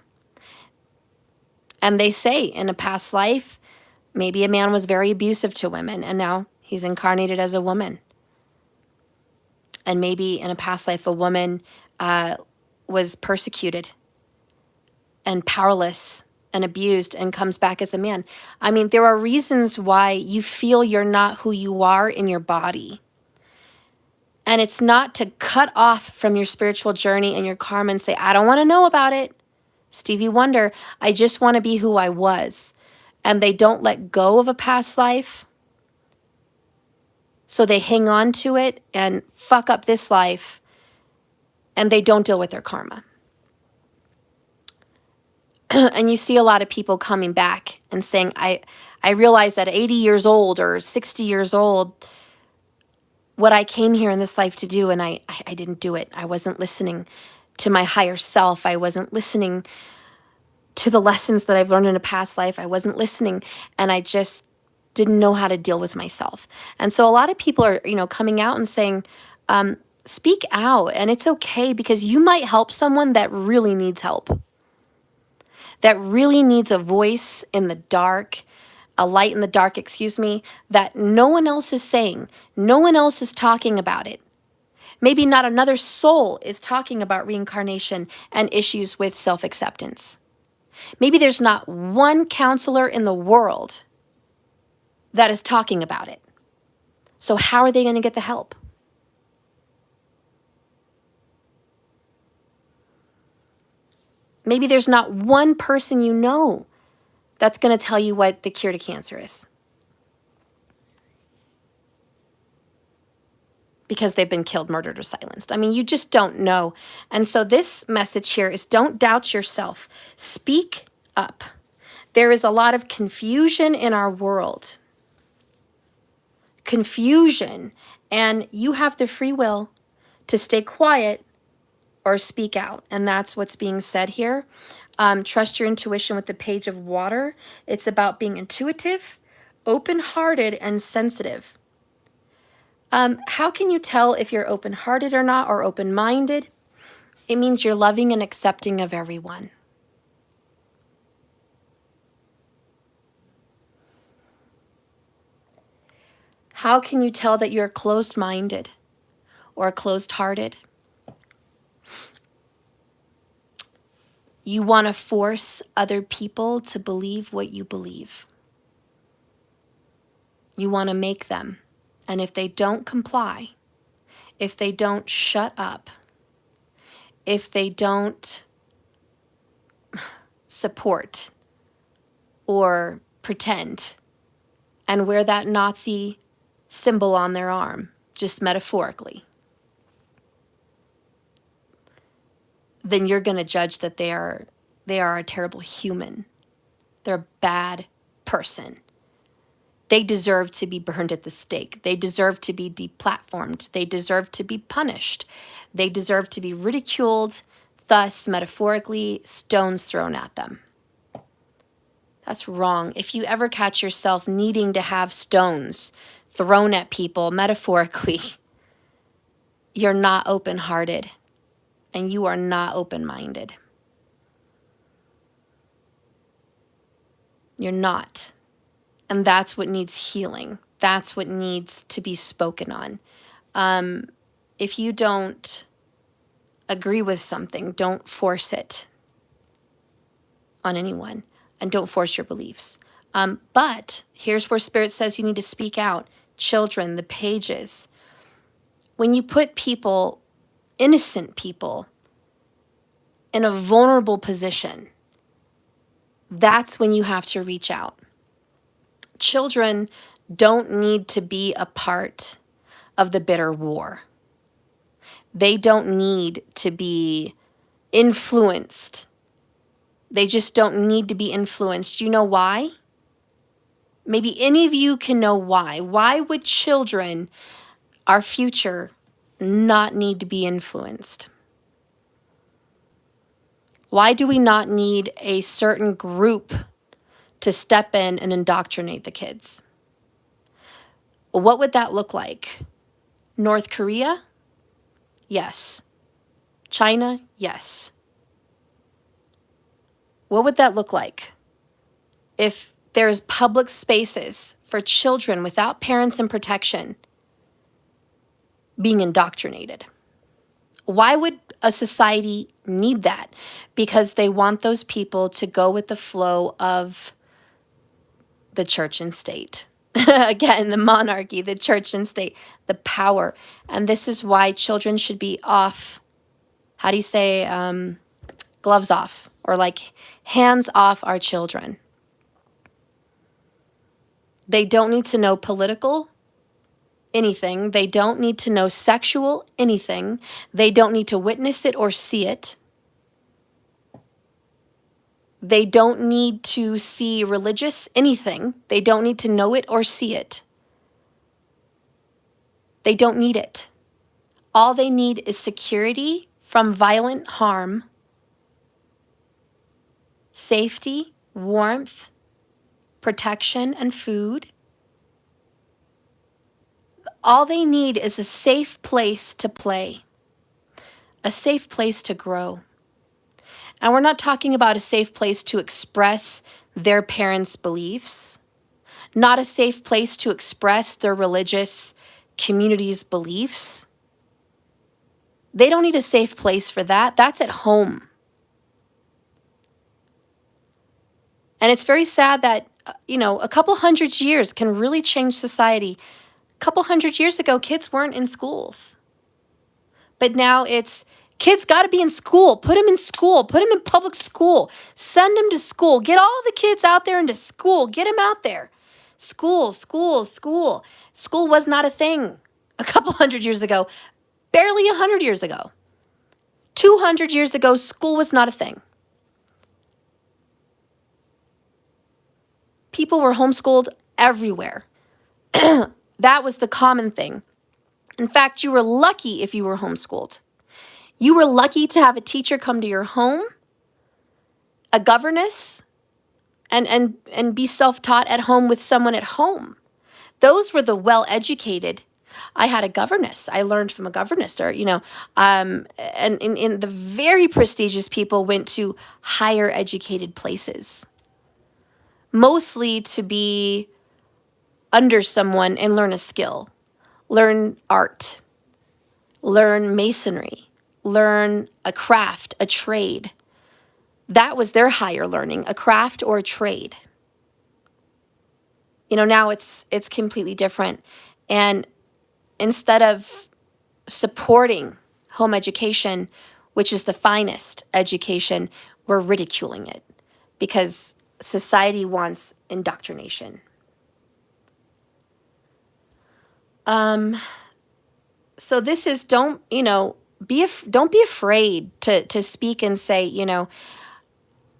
A: And they say in a past life, maybe a man was very abusive to women and now he's incarnated as a woman. And maybe in a past life, a woman was persecuted and powerless and abused and comes back as a man. I mean, there are reasons why you feel you're not who you are in your body. And it's not to cut off from your spiritual journey and your karma and say, I don't want to know about it. Stevie Wonder, I just want to be who I was. And they don't let go of a past life. So they hang on to it and fuck up this life. And they don't deal with their karma. And you see a lot of people coming back and saying, I realize at 80 years old or 60 years old, what I came here in this life to do, and I didn't do it. I wasn't listening to my higher self. I wasn't listening to the lessons that I've learned in a past life. I wasn't listening, and I just didn't know how to deal with myself. And so a lot of people are, coming out and saying, speak out, and it's okay because you might help someone that really needs help, that really needs a voice in the dark, a light in the dark, that no one else is saying. No one else is talking about it. Maybe not another soul is talking about reincarnation and issues with self-acceptance. Maybe there's not one counselor in the world that is talking about it. So how are they going to get the help? Maybe there's not one person you know that's going to tell you what the cure to cancer is. Because they've been killed, murdered, or silenced. I mean, you just don't know. And so this message here is don't doubt yourself. Speak up. There is a lot of confusion in our world. Confusion. And you have the free will to stay quiet or speak out. And that's what's being said here. Trust your intuition with the Page of Water. It's about being intuitive, open-hearted, and sensitive. How can you tell if you're open-hearted or not, or open-minded? It means you're loving and accepting of everyone. How can you tell that you're closed-minded or closed-hearted? You want to force other people to believe what you believe. You want to make them. And if they don't comply, if they don't shut up, if they don't support or pretend and wear that Nazi symbol on their arm, just metaphorically, then you're going to judge that they are a terrible human. They're a bad person. They deserve to be burned at the stake. They deserve to be deplatformed. They deserve to be punished. They deserve to be ridiculed, thus, metaphorically, stones thrown at them. That's wrong. If you ever catch yourself needing to have stones thrown at people, metaphorically, you're not open-hearted and you are not open-minded. You're not. And that's what needs healing. That's what needs to be spoken on. If you don't agree with something, don't force it on anyone, and don't force your beliefs. But here's where Spirit says you need to speak out. Children, the pages. When you put people, innocent people, in a vulnerable position, that's when you have to reach out. Children don't need to be a part of the bitter war. They don't need to be influenced. They just don't need to be influenced. You know why? Maybe any of you can know why. Why would children, our future, not need to be influenced? Why do we not need a certain group to step in and indoctrinate the kids? What would that look like? North Korea? Yes. China? Yes. What would that look like if there's public spaces for children without parents and protection being indoctrinated? Why would a society need that? Because they want those people to go with the flow of the church and state. Again, the monarchy, the church and state, the power. And this is why children should be off, how do you say, gloves off, or like hands off our children. They don't need to know political anything. They don't need to know sexual anything. They don't need to witness it or see it. They don't need to see religious anything. They don't need to know it or see it. They don't need it. All they need is security from violent harm, safety, warmth, protection, and food. All they need is a safe place to play, a safe place to grow. And we're not talking about a safe place to express their parents' beliefs, not a safe place to express their religious community's beliefs. They don't need a safe place for that. That's at home. And it's very sad that, a couple hundred years can really change society. A couple hundred years ago, kids weren't in schools. But now it's, kids got to be in school. Put them in school. Put them in public school. Send them to school. Get all the kids out there into school. Get them out there. School, school, school. School was not a thing a couple hundred years ago. Barely 100 years ago. 200 years ago, school was not a thing. People were homeschooled everywhere. That was the common thing. In fact, you were lucky if you were homeschooled. You were lucky to have a teacher come to your home, a governess, and be self-taught at home with someone at home. Those were the well-educated. I had a governess. I learned from a governess, or, and in the very prestigious people went to higher educated places, mostly to be under someone and learn a skill, learn art, learn masonry, learn a craft, a trade. That was their higher learning, a craft or a trade. Now it's completely different. And instead of supporting home education, which is the finest education, we're ridiculing it because society wants indoctrination. So this is, don't be afraid to speak and say,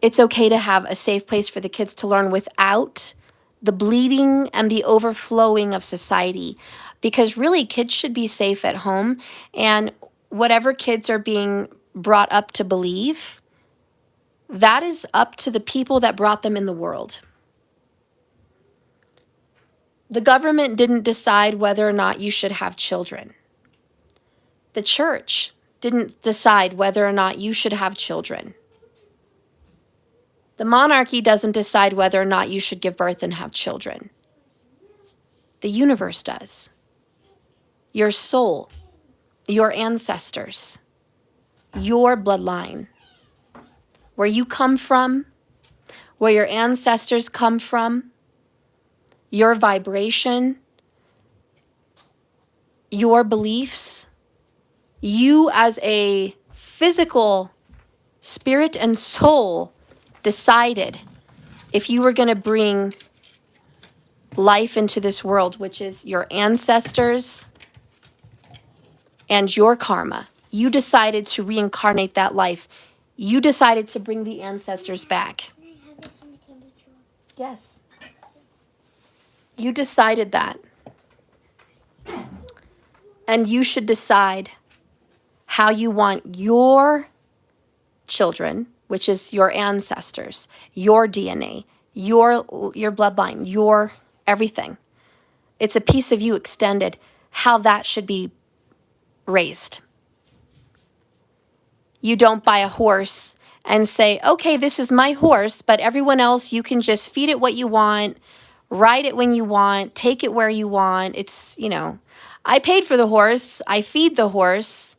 A: it's okay to have a safe place for the kids to learn without the bleeding and the overflowing of society, because really kids should be safe at home, and whatever kids are being brought up to believe, that is up to the people that brought them in the world. The government didn't decide whether or not you should have children. The church didn't decide whether or not you should have children. The monarchy doesn't decide whether or not you should give birth and have children. The universe does. Your soul, your ancestors, your bloodline, where you come from, where your ancestors come from, your vibration, your beliefs, you as a physical spirit and soul decided if you were going to bring life into this world, which is your ancestors and your karma. You decided to reincarnate that life. You decided to bring the ancestors back.
B: Can I have this from the candy drawer?
A: Yes. You decided that. And you should decide how you want your children, which is your ancestors, your DNA, your bloodline, your everything. It's a piece of you extended, how that should be raised. You don't buy a horse and say, okay, this is my horse, but everyone else, you can just feed it what you want, ride it when you want, take it where you want. It's, I paid for the horse, I feed the horse,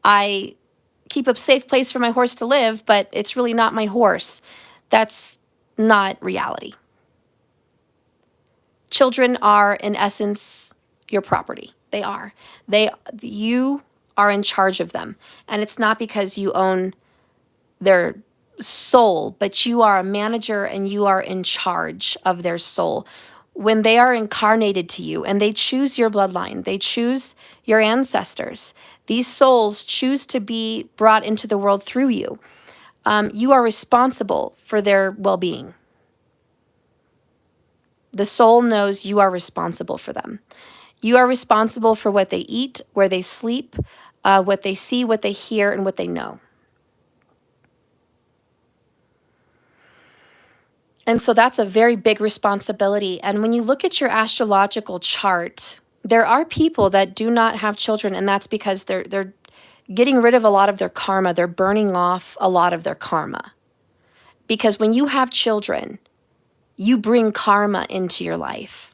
A: I keep a safe place for my horse to live, but it's really not my horse. That's not reality. Children are, in essence, your property. They are. You are in charge of them. And it's not because you own their soul, but you are a manager and you are in charge of their soul. When they are incarnated to you and they choose your bloodline, they choose your ancestors, these souls choose to be brought into the world through you. You are responsible for their well-being. The soul knows you are responsible for them. You are responsible for what they eat, where they sleep, what they see, what they hear, and what they know. And so that's a very big responsibility. And when you look at your astrological chart, there are people that do not have children, and that's because they're getting rid of a lot of their karma. They're burning off a lot of their karma. Because when you have children, you bring karma into your life.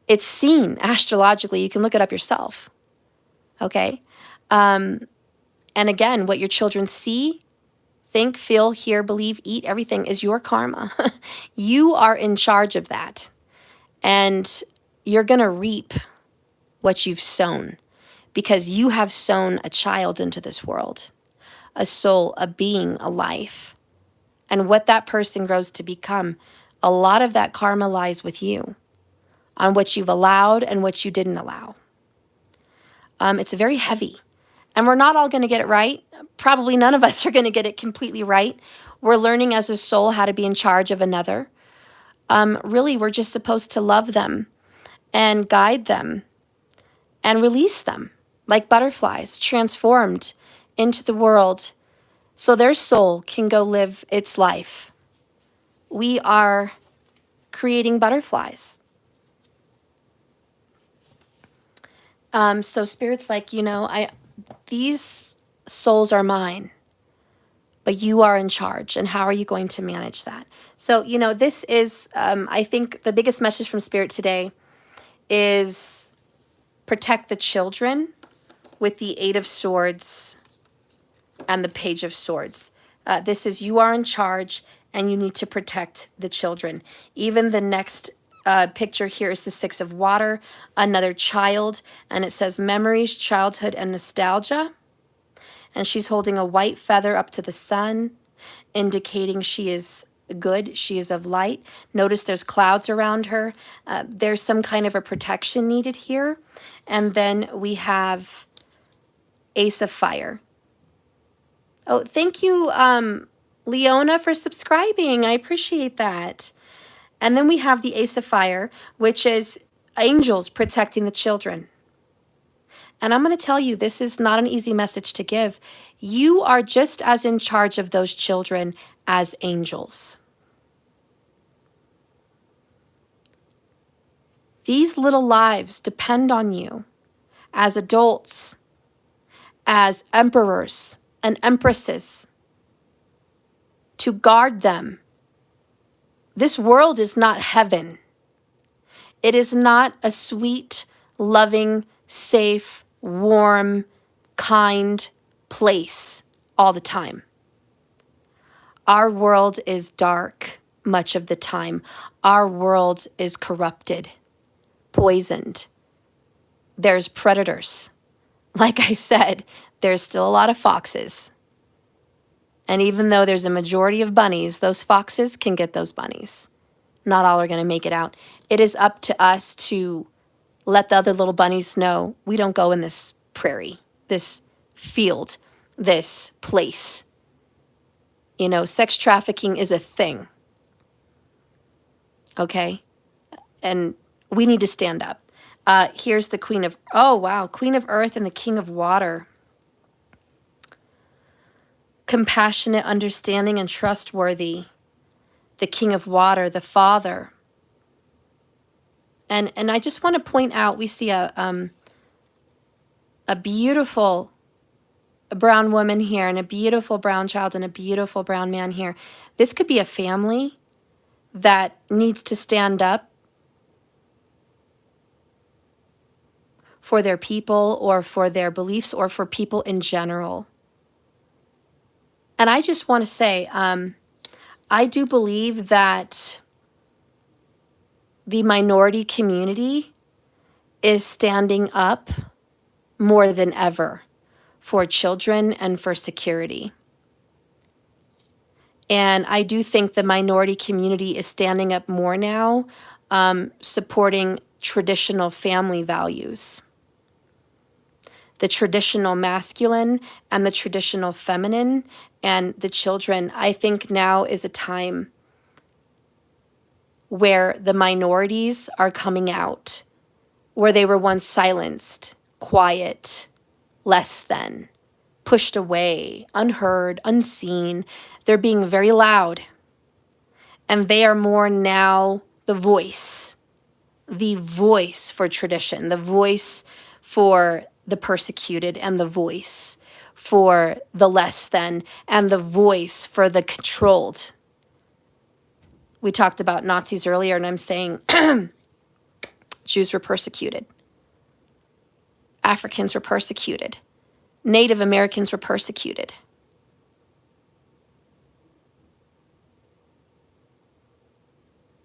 A: It's seen astrologically. You can look it up yourself. Okay? And again, what your children see, think, feel, hear, believe, eat, everything is your karma. You are in charge of that. And you're going to reap what you've sown, because you have sown a child into this world, a soul, a being, a life. And what that person grows to become, a lot of that karma lies with you on what you've allowed and what you didn't allow. It's very heavy. And we're not all going to get it right. Probably none of us are going to get it completely right. We're learning as a soul how to be in charge of another. Really, we're just supposed to love them and guide them and release them like butterflies, transformed into the world so their soul can go live its life. We are creating butterflies. So Spirit's like, these souls are mine, but you are in charge. And how are you going to manage that? So, this is, I think the biggest message from Spirit today is protect the children with the Eight of Swords and the Page of Swords. This is, you are in charge and you need to protect the children. Even the next picture here is the Six of Water, another child, and it says memories, childhood, and nostalgia. And she's holding a white feather up to the sun, indicating she is good, she is of light. Notice there's clouds around her. There's some kind of a protection needed here. And then we have Ace of Fire. Oh, thank you, Leona, for subscribing. I appreciate that. And then we have the Ace of Fire, which is angels protecting the children. And I'm going to tell you, this is not an easy message to give. You are just as in charge of those children as angels. These little lives depend on you as adults, as emperors and empresses, to guard them. This world is not heaven. It is not a sweet, loving, safe, warm, kind place all the time. Our world is dark much of the time. Our world is corrupted, poisoned. There's predators. Like I said, there's still a lot of foxes. And even though there's a majority of bunnies, those foxes can get those bunnies. Not all are going to make it out. It is up to us to let the other little bunnies know we don't go in this prairie, this field, this place. Sex trafficking is a thing. Okay? And we need to stand up. Here's the Queen of Earth and the King of Water. Compassionate, understanding, and trustworthy. The King of Water, the Father. And I just want to point out, we see a beautiful brown woman here, and a beautiful brown child, and a beautiful brown man here. This could be a family that needs to stand up for their people, or for their beliefs, or for people in general. And I just want to say, I do believe that the minority community is standing up more than ever for children and for security. And I do think the minority community is standing up more now, supporting traditional family values. The traditional masculine and the traditional feminine, and the children. I think now is a time where the minorities are coming out, where they were once silenced, quiet, less than, pushed away, unheard, unseen. They're being very loud. And they are more now the voice for tradition, the voice for the persecuted, and the voice for the less than, and the voice for the controlled. We talked about Nazis earlier, and I'm saying Jews were persecuted. Africans were persecuted. Native Americans were persecuted.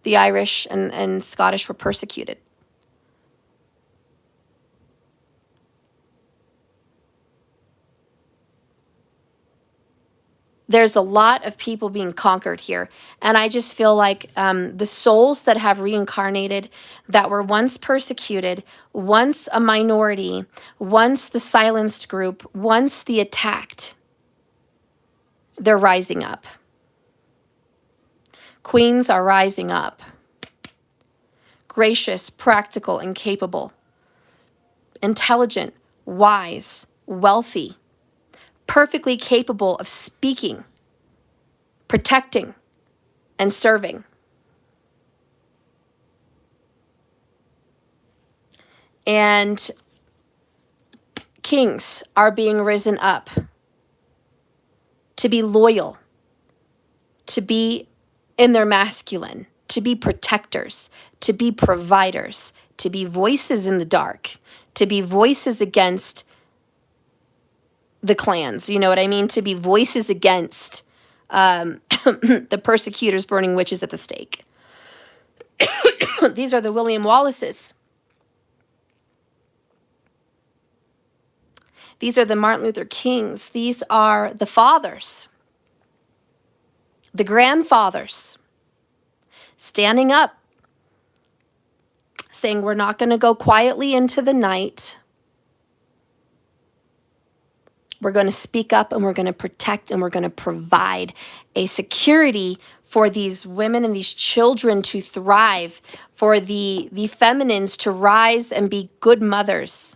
A: The Irish and Scottish were persecuted. There's a lot of people being conquered here. And I just feel like the souls that have reincarnated, that were once persecuted, once a minority, once the silenced group, once the attacked, they're rising up. Queens are rising up. Gracious, practical, and capable. Intelligent, wise, wealthy. Perfectly capable of speaking, protecting, and serving. And kings are being risen up to be loyal, to be in their masculine, to be protectors, to be providers, to be voices in the dark, to be voices against the clans, you know what I mean? To be voices against the persecutors burning witches at the stake. These are the William Wallaces. These are the Martin Luther Kings. These are the fathers, the grandfathers, standing up, saying we're not going to go quietly into the night. We're going to speak up and we're going to protect and we're going to provide a security for these women and these children to thrive, for the feminines to rise and be good mothers,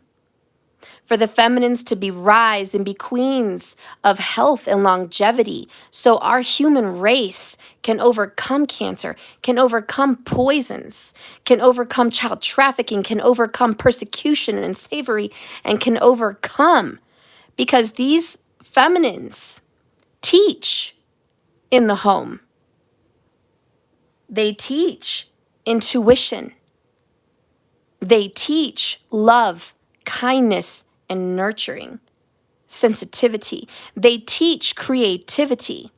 A: for the feminines to be rise and be queens of health and longevity, so our human race can overcome cancer, can overcome poisons, can overcome child trafficking, can overcome persecution and slavery, and can overcome. Because these feminines teach in the home. They teach intuition. They teach love, kindness, and nurturing, sensitivity. They teach creativity.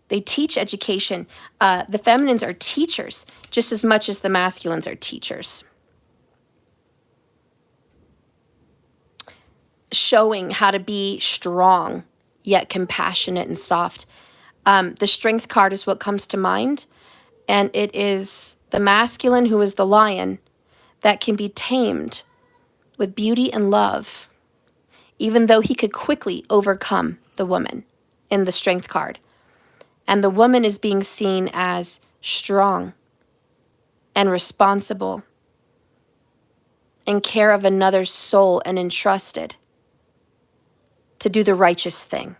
A: They teach education. The feminines are teachers just as much as the masculines are teachers. Showing how to be strong, yet compassionate and soft. The strength card is what comes to mind. And it is the masculine, who is the lion, that can be tamed with beauty and love, even though he could quickly overcome the woman in the strength card. And the woman is being seen as strong and responsible, in care of another's soul and entrusted to do the righteous thing.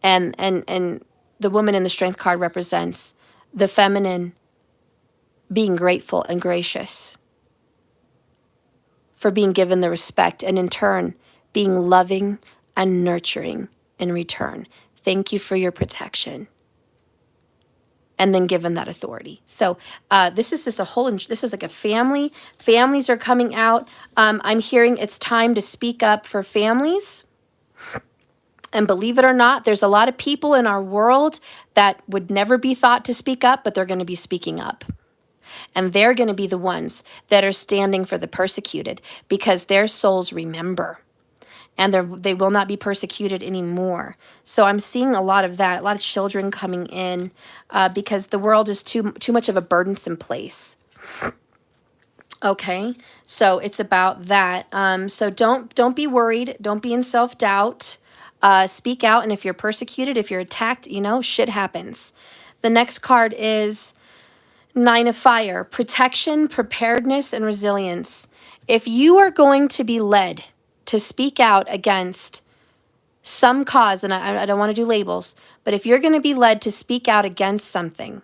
A: And the woman in the strength card represents the feminine being grateful and gracious for being given the respect, and in turn being loving and nurturing in return. Thank you for your protection. And then given that authority. So this is just a whole, this is like a family. Families are coming out. I'm hearing it's time to speak up for families. And believe it or not, there's a lot of people in our world that would never be thought to speak up, but they're going to be speaking up. And they're going to be the ones that are standing for the persecuted, because their souls remember. And they will not be persecuted anymore. So I'm seeing a lot of that, a lot of children coming in, because the world is too much of a burdensome place. Okay, so it's about that. So don't be worried. Don't be in self-doubt. Speak out, and if you're persecuted, if you're attacked, shit happens. The next card is Nine of Fire: protection, preparedness, and resilience. If you are going to be led to speak out against some cause, and I don't want to do labels, but if you're going to be led to speak out against something,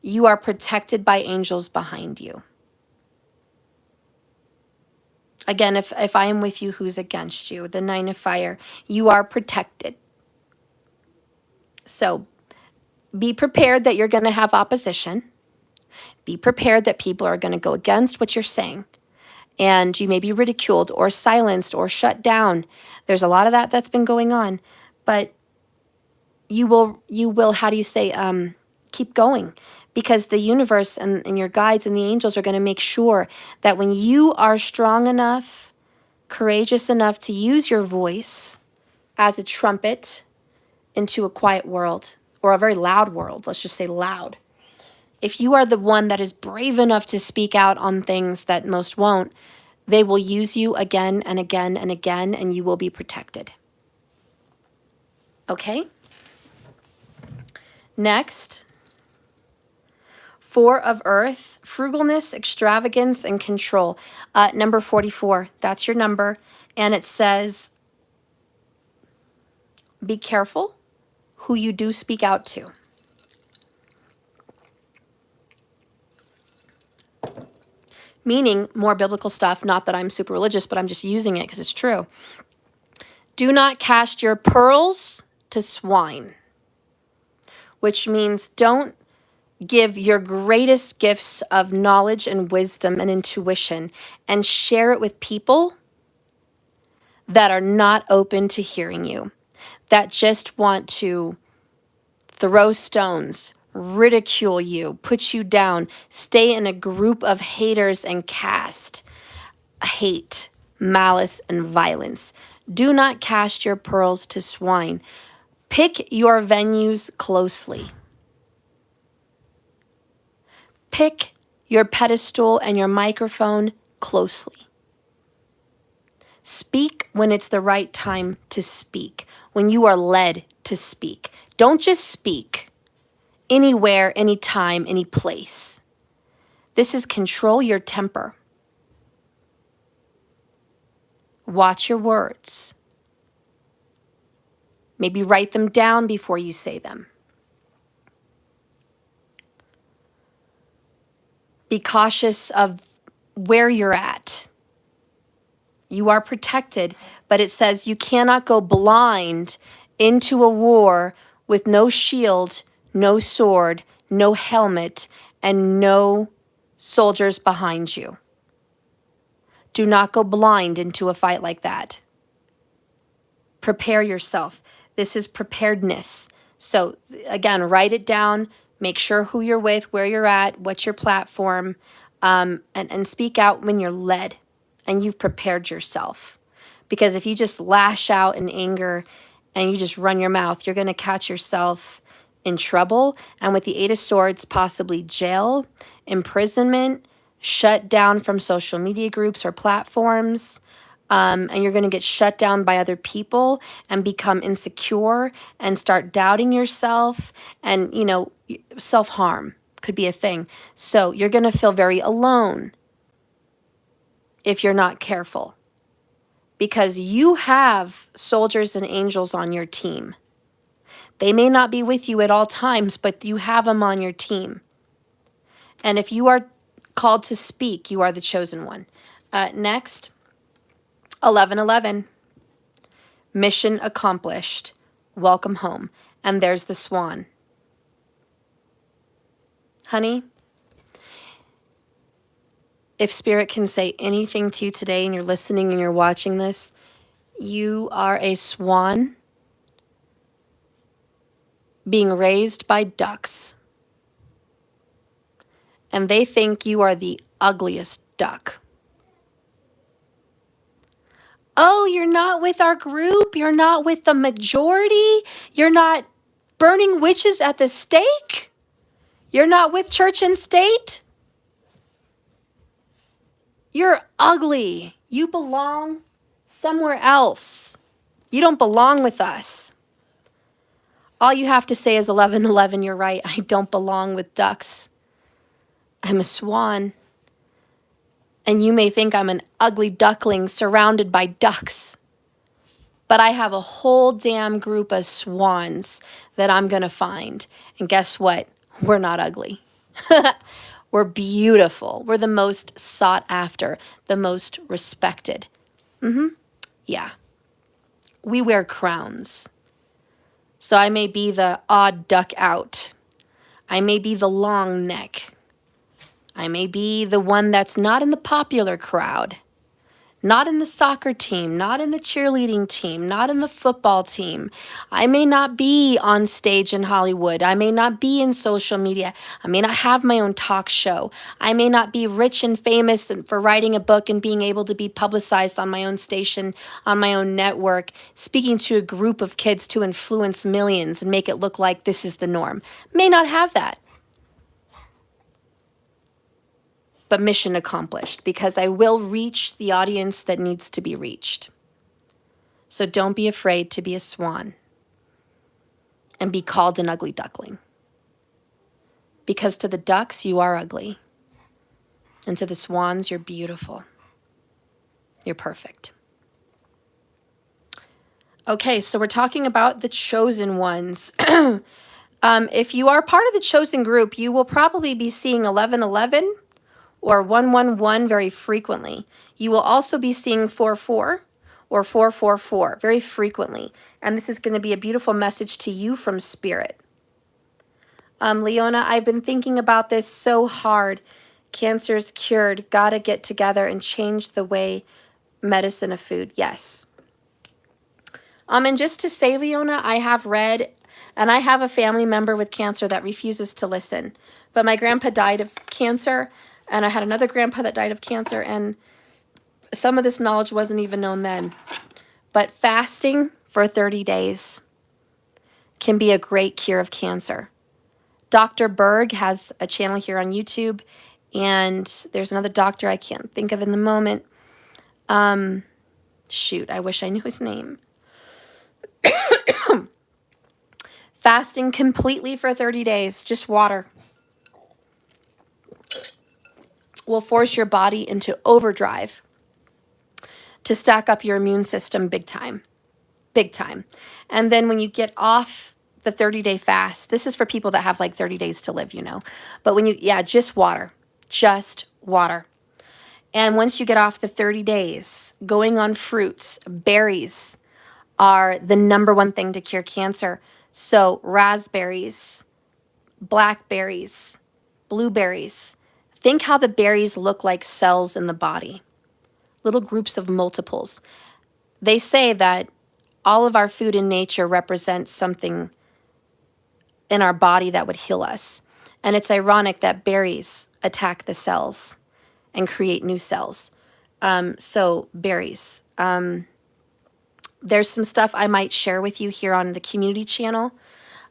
A: you are protected by angels behind you. Again, if I am with you, who's against you? The Nine of Fire. You are protected. So be prepared that you're going to have opposition. Be prepared that people are going to go against what you're saying. And you may be ridiculed or silenced or shut down. There's a lot of that's been going on. But you will, how do you say, keep going. Because the universe and your guides and the angels are going to make sure that when you are strong enough, courageous enough to use your voice as a trumpet into a quiet world, or a very loud world, let's just say loud. If you are the one that is brave enough to speak out on things that most won't, they will use you again and again and again, and you will be protected. Okay? Next, Four of Earth: frugalness, extravagance, and control. Number 44, that's your number. And it says, be careful who you do speak out to. meaning more biblical stuff. Not that I'm super religious, but I'm just using it because it's true. Do not cast your pearls to swine, which means don't give your greatest gifts of knowledge and wisdom and intuition and share it with people that are not open to hearing you, that just want to throw stones, ridicule you, put you down, stay in a group of haters and cast hate, malice, and violence. Do not cast your pearls to swine. Pick your venues closely. Pick your pedestal and your microphone closely. Speak when it's the right time to speak, when you are led to speak. Don't just speak anywhere, anytime, any place. This is control your temper. Watch your words. Maybe write them down before you say them. Be cautious of where you're at. You are protected, but it says you cannot go blind into a war with no shield, no sword, no helmet, and no soldiers behind you. Do not go blind into a fight like that. Prepare yourself. This is preparedness. So again, write it down. Make sure who you're with, where you're at, what's your platform, and speak out when you're led and you've prepared yourself. Because if you just lash out in anger and you just run your mouth, you're going to catch yourself in trouble. And with the Eight of Swords, possibly jail, imprisonment, shut down from social media groups or platforms. And you're going to get shut down by other people and become insecure and start doubting yourself. And, self-harm could be a thing. So you're going to feel very alone if you're not careful, because you have soldiers and angels on your team. They may not be with you at all times, but you have them on your team. And if you are called to speak, you are the chosen one. Next, 11:11. Mission accomplished. Welcome home. And there's the swan. Honey, if Spirit can say anything to you today and you're listening and you're watching this, you are a swan being raised by ducks. And they think you are the ugliest duck. Oh, you're not with our group? You're not with the majority? You're not burning witches at the stake? You're not with church and state? You're ugly. You belong somewhere else. You don't belong with us. All you have to say is 11:11, you're right. I don't belong with ducks. I'm a swan. And you may think I'm an ugly duckling surrounded by ducks. But I have a whole damn group of swans that I'm going to find. And guess what? We're not ugly. We're beautiful. We're the most sought after, the most respected. Yeah. We wear crowns. So I may be the odd duck out. I may be the long neck. I may be the one that's not in the popular crowd, not in the soccer team, not in the cheerleading team, not in the football team. I may not be on stage in Hollywood. I may not be in social media. I may not have my own talk show. I may not be rich and famous for writing a book and being able to be publicized on my own station, on my own network, speaking to a group of kids to influence millions and make it look like this is the norm. May not have that. But mission accomplished, because I will reach the audience that needs to be reached. So don't be afraid to be a swan and be called an ugly duckling. Because to the ducks, you are ugly. And to the swans, you're beautiful. You're perfect. Okay, so we're talking about the chosen ones. If you are part of the chosen group, you will probably be seeing 11:11, or 111 very frequently. You will also be seeing 44 or 444 very frequently. And this is going to be a beautiful message to you from Spirit. Leona, I've been thinking about this so hard. Cancer's cured. Gotta get together and change the way medicine of food. Yes. And just to say, Leona, I have read, and I have a family member with cancer that refuses to listen. But my grandpa died of cancer, and I had another grandpa that died of cancer, and some of this knowledge wasn't even known then. But fasting for 30 days can be a great cure of cancer. Dr. Berg has a channel here on YouTube, and there's another doctor I can't think of in the moment. Shoot, I wish I knew his name. Fasting completely for 30 days, just water, will force your body into overdrive to stack up your immune system big time. Big time. And then when you get off the 30-day fast, this is for people that have like 30 days to live, you know. But when you, just water. Just water. And once you get off the 30 days, going on fruits, berries are the number one thing to cure cancer. So raspberries, blackberries, blueberries. Think how the berries look like cells in the body, little groups of multiples. They say that all of our food in nature represents something in our body that would heal us. And it's ironic that berries attack the cells and create new cells. So berries. There's some stuff I might share with you here on the community channel.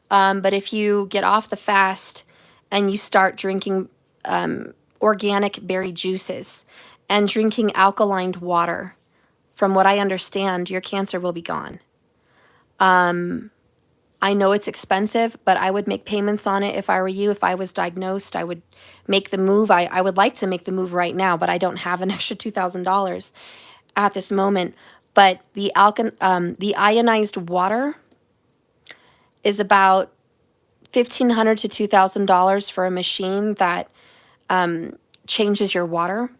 A: But if you get off the fast and you start drinking organic berry juices and drinking alkaline water, from what I understand, your cancer will be gone. I know it's expensive, but I would make payments on it if I were you. If I was diagnosed, I would make the move. I would like to make the move right now, but I don't have an extra $2,000 at this moment. But the ionized water is about $1,500 to $2,000 for a machine that changes your water.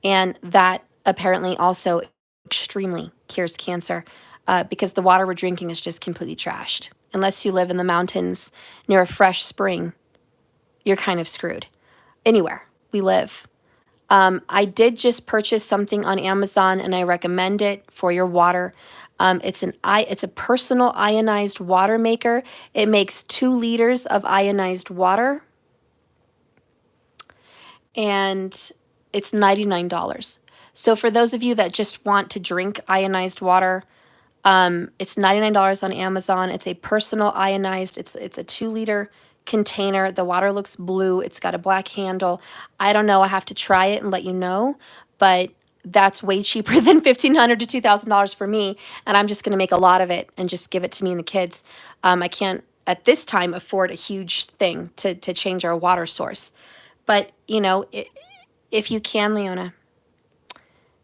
A: And that apparently also extremely cures cancer because the water we're drinking is just completely trashed. Unless you live in the mountains near a fresh spring, you're kind of screwed. Anywhere we live. I did just purchase something on Amazon, and I recommend it for your water. It's a personal ionized water maker. It makes 2 liters of ionized water, and it's $99. So for those of you that just want to drink ionized water, it's $99 on Amazon. It's a personal ionized. It's a 2-liter container. The water looks blue. It's got a black handle. I don't know. I have to try it and let you know. But that's way cheaper than $1,500 to $2,000 for me. And I'm just going to make a lot of it and just give it to me and the kids. I can't at this time afford a huge thing to change our water source. But, you know, if you can, Leona,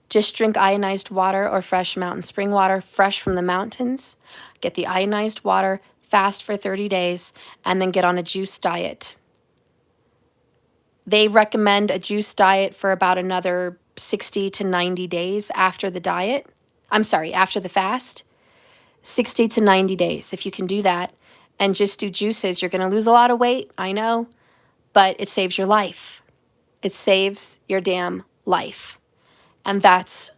A: just drink ionized water or fresh mountain spring water, fresh from the mountains. Get the ionized water, fast for 30 days, and then get on a juice diet. They recommend a juice diet for about another 60 to 90 days after the diet. I'm sorry, after the fast. 60 to 90 days. If you can do that and just do juices, you're going to lose a lot of weight, I know, but it saves your life. It saves your damn life. And that's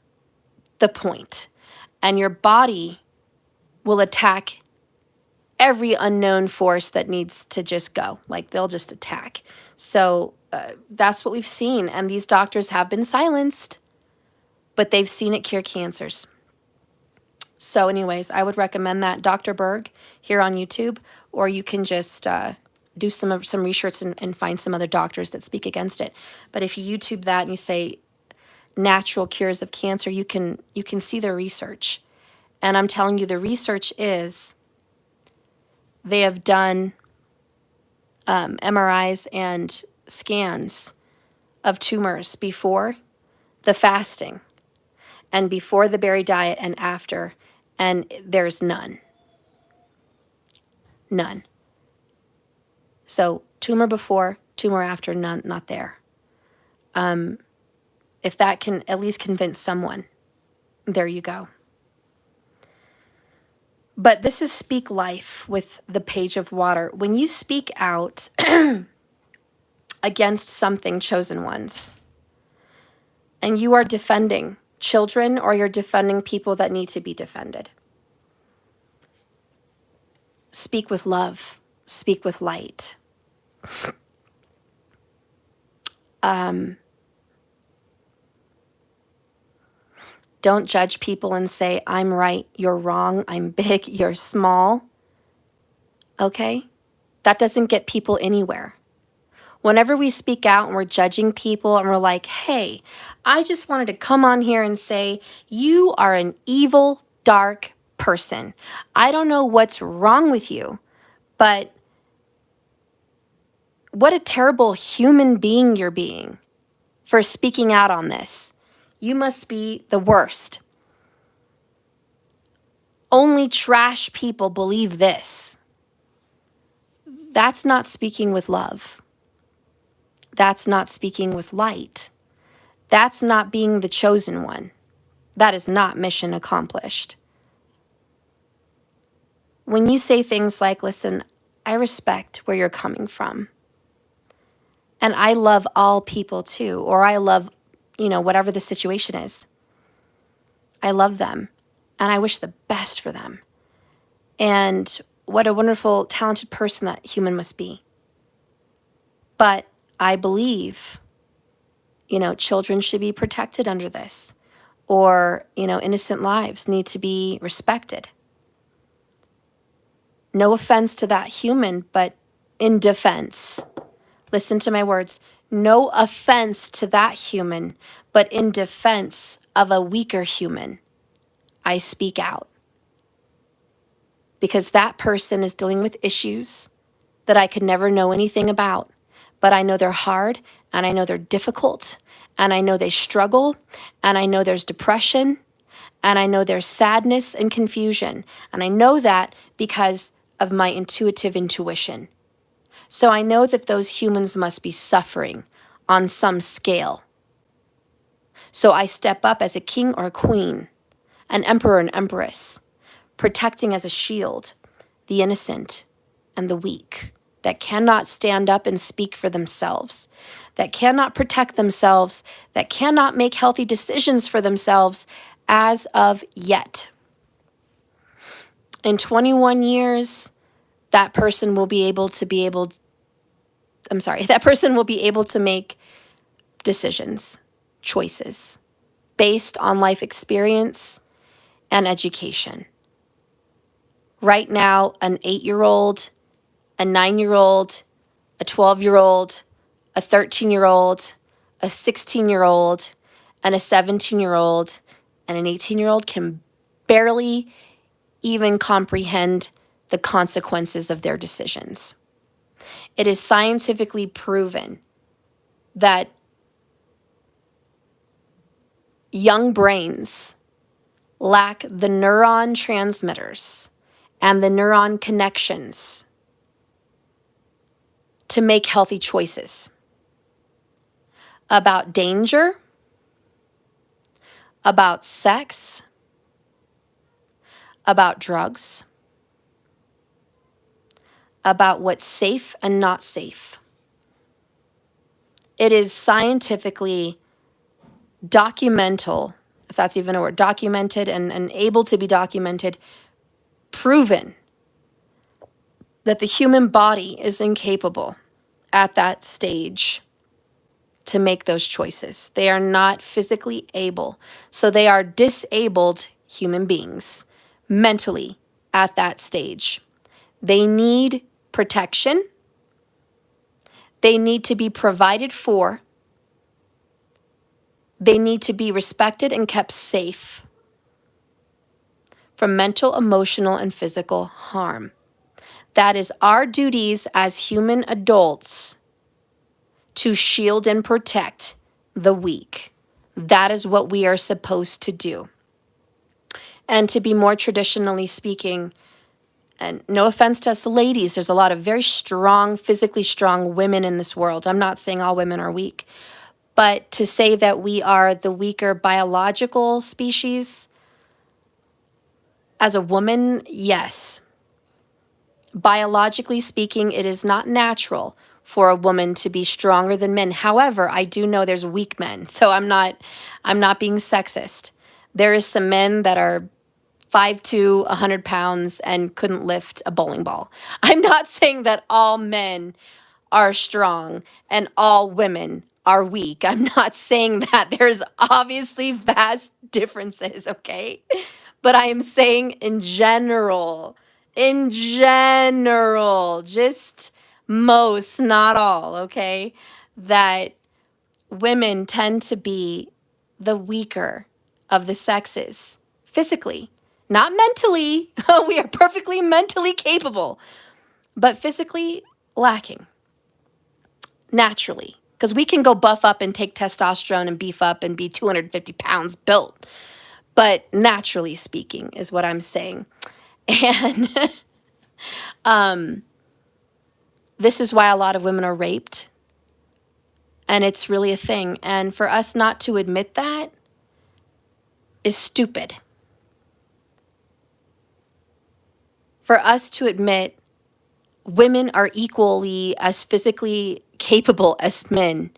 A: the point. And your body will attack every unknown force that needs to just go. Like, they'll just attack. So that's what we've seen. And these doctors have been silenced, but they've seen it cure cancers. So anyways, I would recommend that Dr. Berg here on YouTube, or you can just do some research and find some other doctors that speak against it. But if you YouTube that and you say natural cures of cancer, you can see their research. And I'm telling you, the research is they have done MRIs and scans of tumors before the fasting and before the berry diet and after, and there's none. None. So tumor before, tumor after, none, not there. If that can at least convince someone, there you go. But this is speak life with the page of water. When you speak out against something, chosen ones, and you are defending children or you're defending people that need to be defended, speak with love, speak with light. Don't judge people and say, I'm right, you're wrong, I'm big, you're small. Okay? That doesn't get people anywhere. Whenever we speak out and we're judging people and we're like, hey, I just wanted to come on here and say, you are an evil, dark person. I don't know what's wrong with you, but what a terrible human being you're being for speaking out on this. You must be the worst. Only trash people believe this. That's not speaking with love. That's not speaking with light. That's not being the chosen one. That is not mission accomplished. When you say things like, listen, I respect where you're coming from. And I love all people too, or I love, whatever the situation is. I love them and I wish the best for them. And what a wonderful, talented person that human must be. But I believe, children should be protected under this, or, innocent lives need to be respected. No offense to that human, but in defense, listen to my words, no offense to that human, but in defense of a weaker human, I speak out. Because that person is dealing with issues that I could never know anything about. But I know they're hard, and I know they're difficult, and I know they struggle, and I know there's depression, and I know there's sadness and confusion. And I know that because of my intuitive intuition. So I know that those humans must be suffering on some scale. So I step up as a king or a queen, an emperor and empress, protecting as a shield the innocent and the weak that cannot stand up and speak for themselves, that cannot protect themselves, that cannot make healthy decisions for themselves as of yet. In 21 years, that person will be able to make decisions, choices, based on life experience and education. Right now, an 8-year-old, a 9-year-old, a 12-year-old, a 13-year-old, a 16-year-old, and a 17-year-old, and an 18-year-old can barely even comprehend the consequences of their decisions. It is scientifically proven that young brains lack the neuron transmitters and the neuron connections to make healthy choices about danger, about sex, about drugs, about what's safe and not safe. It is scientifically documental, if that's even a word, documented and able to be documented, proven that the human body is incapable at that stage to make those choices. They are not physically able. So they are disabled human beings mentally at that stage. They need protection. They need to be provided for. They need to be respected and kept safe from mental, emotional, and physical harm. That is our duties as human adults to shield and protect the weak. That is what we are supposed to do. And to be more traditionally speaking, and no offense to us ladies, there's a lot of very strong, physically strong women in this world. I'm not saying all women are weak, But to say that we are the weaker biological species as a woman, yes. Biologically speaking, it is not natural for a woman to be stronger than men. However, I do know there's weak men. So I'm not being sexist. There is some men that are 5'2", 100 pounds and couldn't lift a bowling ball. I'm not saying that all men are strong and all women are weak. I'm not saying that. There's obviously vast differences, okay? But I am saying in general, just most, not all, okay? That women tend to be the weaker of the sexes physically, not mentally. We are perfectly mentally capable, but physically lacking naturally. Because we can go buff up and take testosterone and beef up and be 250 pounds built. But naturally speaking is what I'm saying. And this is why a lot of women are raped. And it's really a thing. And for us not to admit that is stupid. For us to admit women are equally as physically capable as men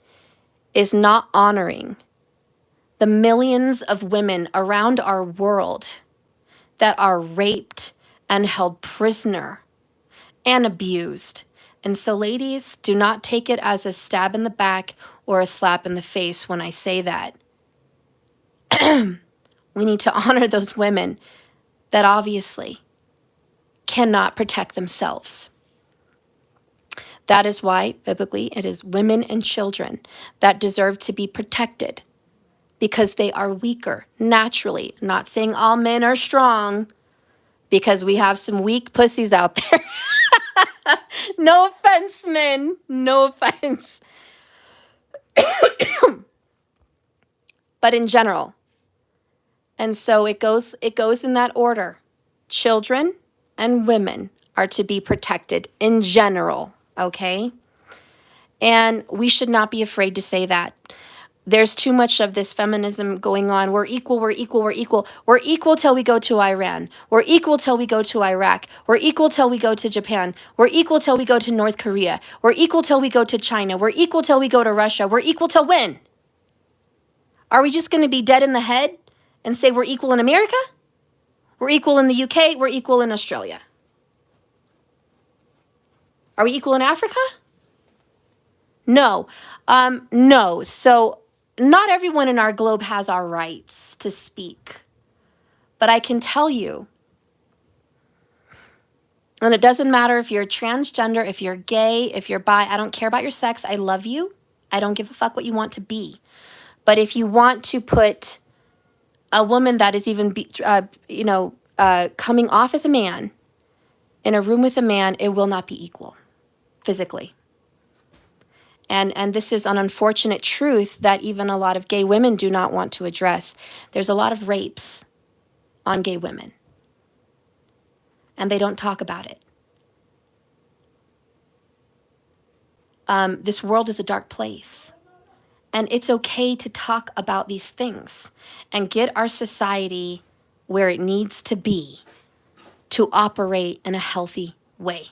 A: is not honoring the millions of women around our world that are raped and held prisoner and abused. And so, ladies, do not take it as a stab in the back or a slap in the face when I say that. We need to honor those women that obviously cannot protect themselves. That is why, biblically, it is women and children that deserve to be protected because they are weaker naturally. Not saying all men are strong, because we have some weak pussies out there. No offense, men. No offense. But in general. And so it goes in that order. Children and women are to be protected in general, okay? And we should not be afraid to say that. There's too much of this feminism going on. We're equal, we're equal, we're equal. We're equal till we go to Iran. We're equal till we go to Iraq. We're equal till we go to Japan. We're equal till we go to North Korea. We're equal till we go to China. We're equal till we go to Russia. We're equal till when? Are we just going to be dead in the head and say we're equal in America? We're equal in the UK. We're equal in Australia. Are we equal in Africa? No. No. So not everyone in our globe has our rights to speak. But I can tell you, and it doesn't matter if you're transgender, if you're gay, if you're bi, I don't care about your sex. I love you. I don't give a fuck what you want to be. But if you want to put a woman that is even, coming off as a man in a room with a man, it will not be equal physically. And this is an unfortunate truth that even a lot of gay women do not want to address. There's a lot of rapes on gay women, and they don't talk about it. This world is a dark place, and it's okay to talk about these things and get our society where it needs to be to operate in a healthy way.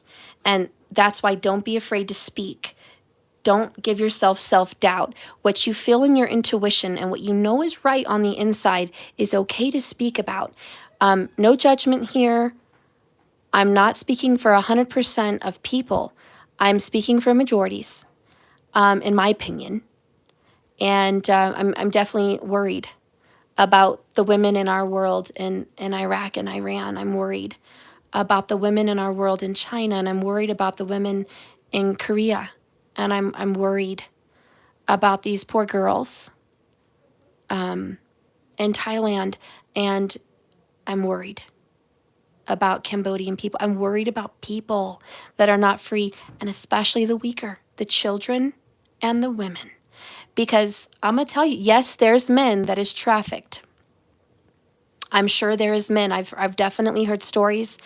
A: And that's why don't be afraid to speak. Don't give yourself self-doubt. What you feel in your intuition and what you know is right on the inside is okay to speak about. No judgment here. I'm not speaking for 100% of people. I'm speaking for majorities, in my opinion. And I'm definitely worried about the women in our world in Iraq and Iran. I'm worried about the women in our world in China, and I'm worried about the women in Korea. And I'm worried about these poor girls in Thailand, and I'm worried about Cambodian people. I'm worried about people that are not free, and especially the weaker, the children and the women. Because I'm going to tell you, yes, there's men that is trafficked. I'm sure there is men. I've definitely heard stories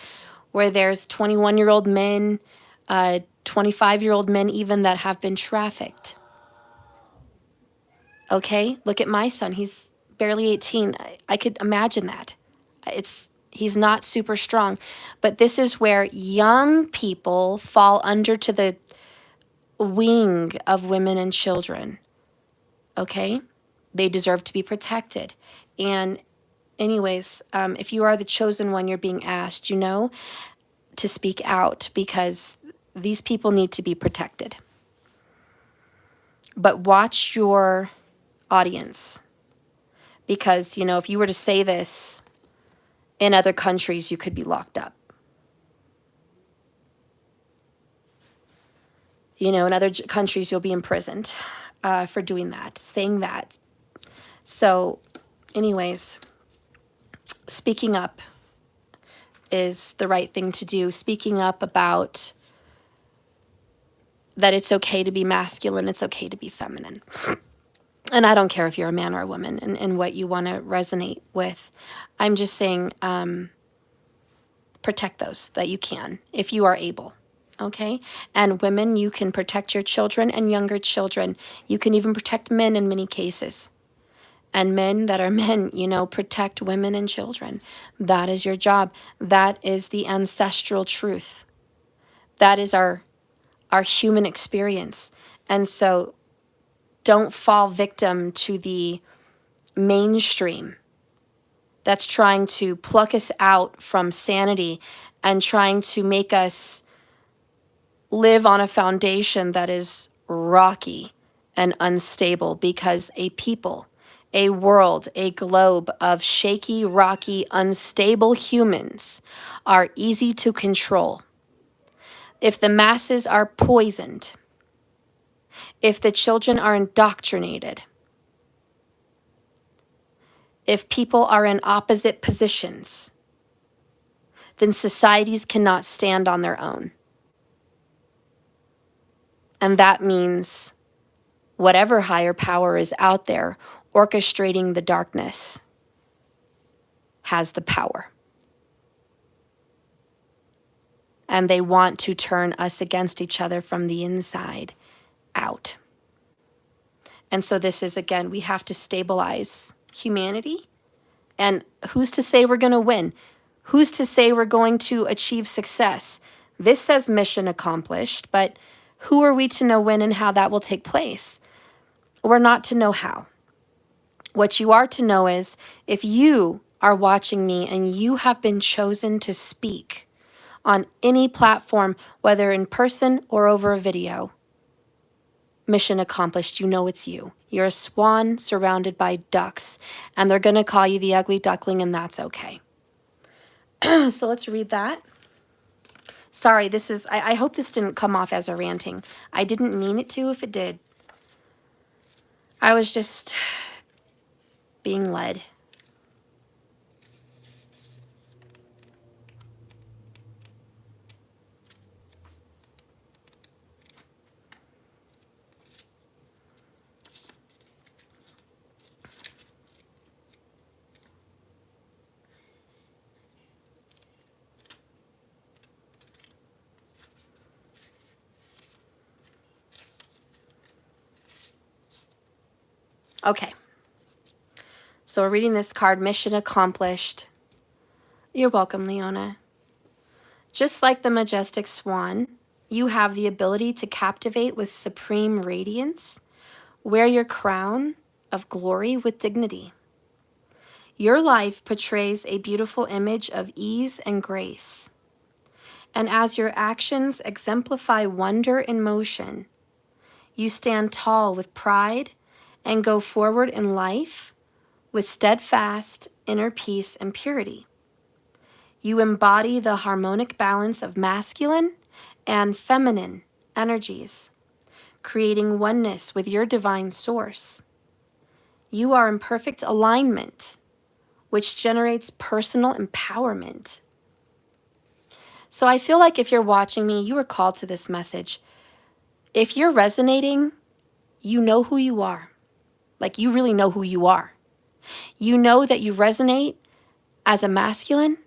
A: where there's 21-year-old men, 25-year-old men even that have been trafficked. Okay? Look at my son. He's barely 18. I could imagine that. He's not super strong. But this is where young people fall under to the wing of women and children. Okay? They deserve to be protected. And anyways, if you are the chosen one, you're being asked, to speak out, because these people need to be protected. But watch your audience, because, if you were to say this in other countries, you could be locked up. In other countries, you'll be imprisoned for doing that, saying that. So, anyways, speaking up is the right thing to do. Speaking up about that it's okay to be masculine, it's okay to be feminine. And I don't care if you're a man or a woman and what you want to resonate with. I'm just saying protect those that you can, if you are able. Okay? And women, you can protect your children and younger children. You can even protect men in many cases. And men that are men, protect women and children. That is your job. That is the ancestral truth. That is our human experience. And so don't fall victim to the mainstream that's trying to pluck us out from sanity and trying to make us live on a foundation that is rocky and unstable, because a people, a world, a globe of shaky, rocky, unstable humans are easy to control. If the masses are poisoned, if the children are indoctrinated, if people are in opposite positions, then societies cannot stand on their own. And that means whatever higher power is out there orchestrating the darkness has the power. And they want to turn us against each other from the inside out. And so this is, again, we have to stabilize humanity. And who's to say we're going to win? Who's to say we're going to achieve success? This says mission accomplished, but who are we to know when and how that will take place? We're not to know how. What you are to know is, if you are watching me and you have been chosen to speak on any platform, whether in person or over a video, mission accomplished. It's you. You're a swan surrounded by ducks, and they're going to call you the ugly duckling, and that's okay. So let's read that. Sorry, I hope this didn't come off as a ranting. I didn't mean it to. If it did, I was just being led. Okay. So we're reading this card, mission accomplished. You're welcome, Leona. Just like the majestic swan, you have the ability to captivate with supreme radiance. Wear your crown of glory with dignity. Your life portrays a beautiful image of ease and grace. And as your actions exemplify wonder in motion, you stand tall with pride and go forward in life with steadfast inner peace and purity. You embody the harmonic balance of masculine and feminine energies, creating oneness with your divine source. You are in perfect alignment, which generates personal empowerment. So I feel like if you're watching me, you are called to this message. If you're resonating, you know who you are. Like, you really know who you are. You know that you resonate as a masculine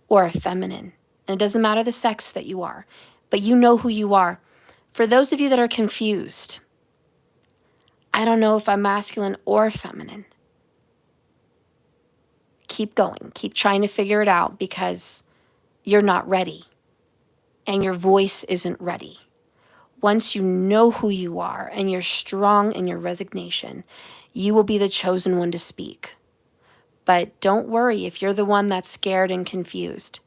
A: or a feminine. And it doesn't matter the sex that you are, but you know who you are. For those of you that are confused, I don't know if I'm masculine or feminine. Keep going. Keep trying to figure it out because you're not ready and your voice isn't ready. Once you know who you are and you're strong in your resignation, you will be the chosen one to speak. But don't worry if you're the one that's scared and confused.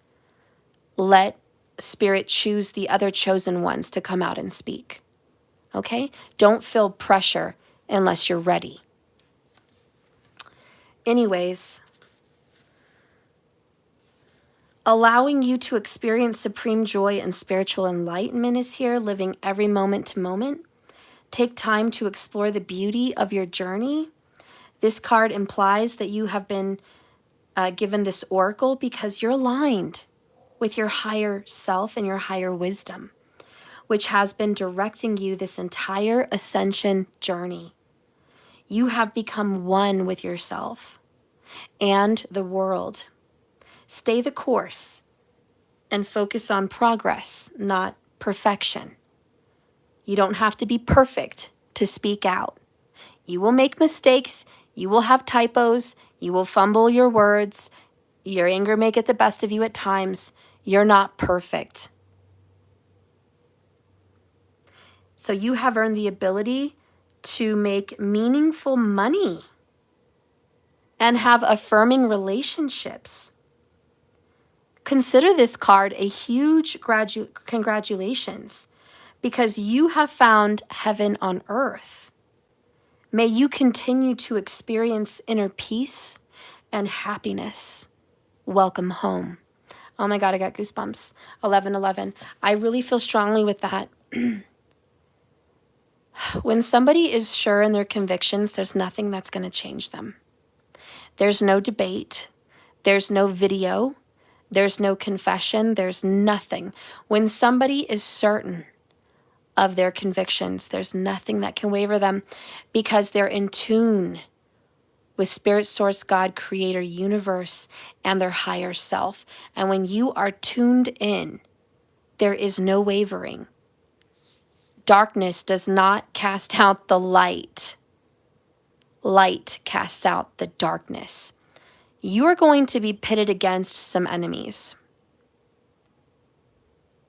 A: Let Spirit choose the other chosen ones to come out and speak. Okay? Don't feel pressure unless you're ready. Anyways, allowing you to experience supreme joy and spiritual enlightenment is here, living every moment to moment. Take time to explore the beauty of your journey. This card implies that you have been given this oracle because you're aligned with your higher self and your higher wisdom, which has been directing you this entire ascension journey. You have become one with yourself and the world. Stay the course and focus on progress, not perfection. You don't have to be perfect to speak out. You will make mistakes. You will have typos. You will fumble your words. Your anger may get the best of you at times. You're not perfect. So you have earned the ability to make meaningful money and have affirming relationships. Consider this card a huge congratulations because you have found heaven on earth. May you continue to experience inner peace and happiness. Welcome home. Oh my God, I got goosebumps. 11:11. I really feel strongly with that. When somebody is sure in their convictions, there's nothing that's going to change them. There's no debate. There's no video. There's no confession. There's nothing. When somebody is certain of their convictions, there's nothing that can waver them because they're in tune with Spirit, Source, God, Creator, Universe, and their higher self. And when you are tuned in, there is no wavering. Darkness does not cast out the light. Light casts out the darkness. You are going to be pitted against some enemies.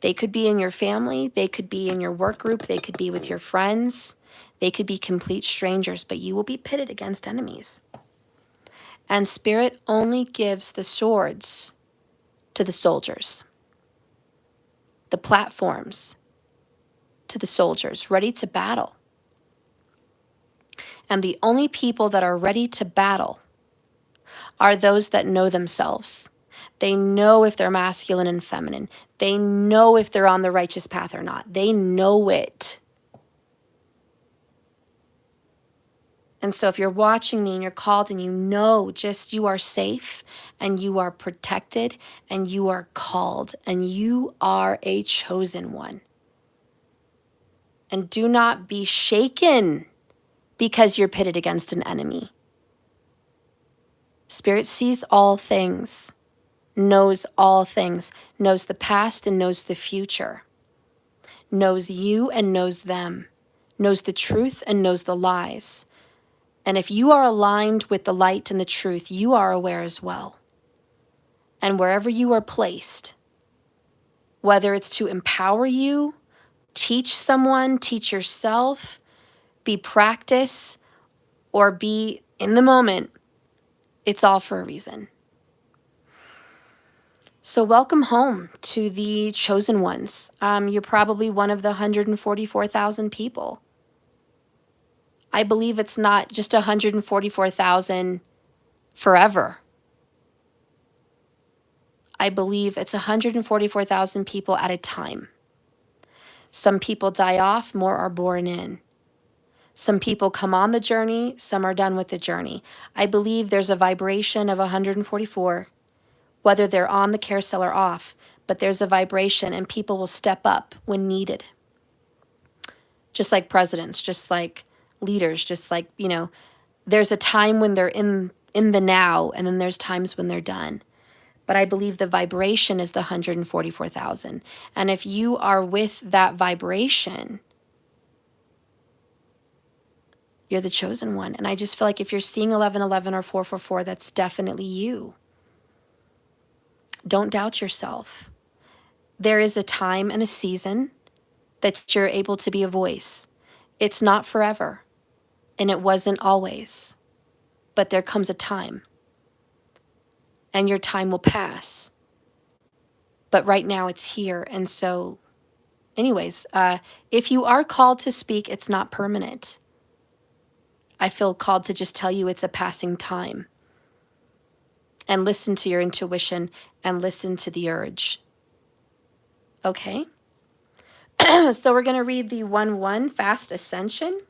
A: They could be in your family. They could be in your work group. They could be with your friends. They could be complete strangers, but you will be pitted against enemies. And Spirit only gives the swords to the soldiers, the platforms to the soldiers, ready to battle. And the only people that are ready to battle are those that know themselves. They know if they're masculine and feminine. They know if they're on the righteous path or not. They know it. And so if you're watching me and you're called and you know just you are safe and you are protected and you are called and you are a chosen one. And do not be shaken because you're pitted against an enemy. Spirit sees all things, knows all things, knows the past and knows the future, knows you and knows them, knows the truth and knows the lies. And if you are aligned with the light and the truth, you are aware as well. And wherever you are placed, whether it's to empower you, teach someone, teach yourself, be practice, or be in the moment, it's all for a reason. So welcome home to the chosen ones. You're probably one of the 144,000 people. I believe it's not just 144,000 forever. I believe it's 144,000 people at a time. Some people die off, more are born in. Some people come on the journey, some are done with the journey. I believe there's a vibration of 144, whether they're on the carousel or off, but there's a vibration and people will step up when needed. Just like presidents, just like leaders, just like, there's a time when they're in the now, and then there's times when they're done. But I believe the vibration is the 144,000. And if you are with that vibration, You're the chosen one. And I just feel like if you're seeing 1111 or 444, that's definitely you. Don't doubt yourself. There is a time and a season that you're able to be a voice. It's not forever, and it wasn't always, but there comes a time, and your time will pass. But right now it's here. And so anyways, if you are called to speak, it's not permanent. I feel called to just tell you it's a passing time. And listen to your intuition and listen to the urge. Okay? So we're going to read the 1-1 Fast Ascension.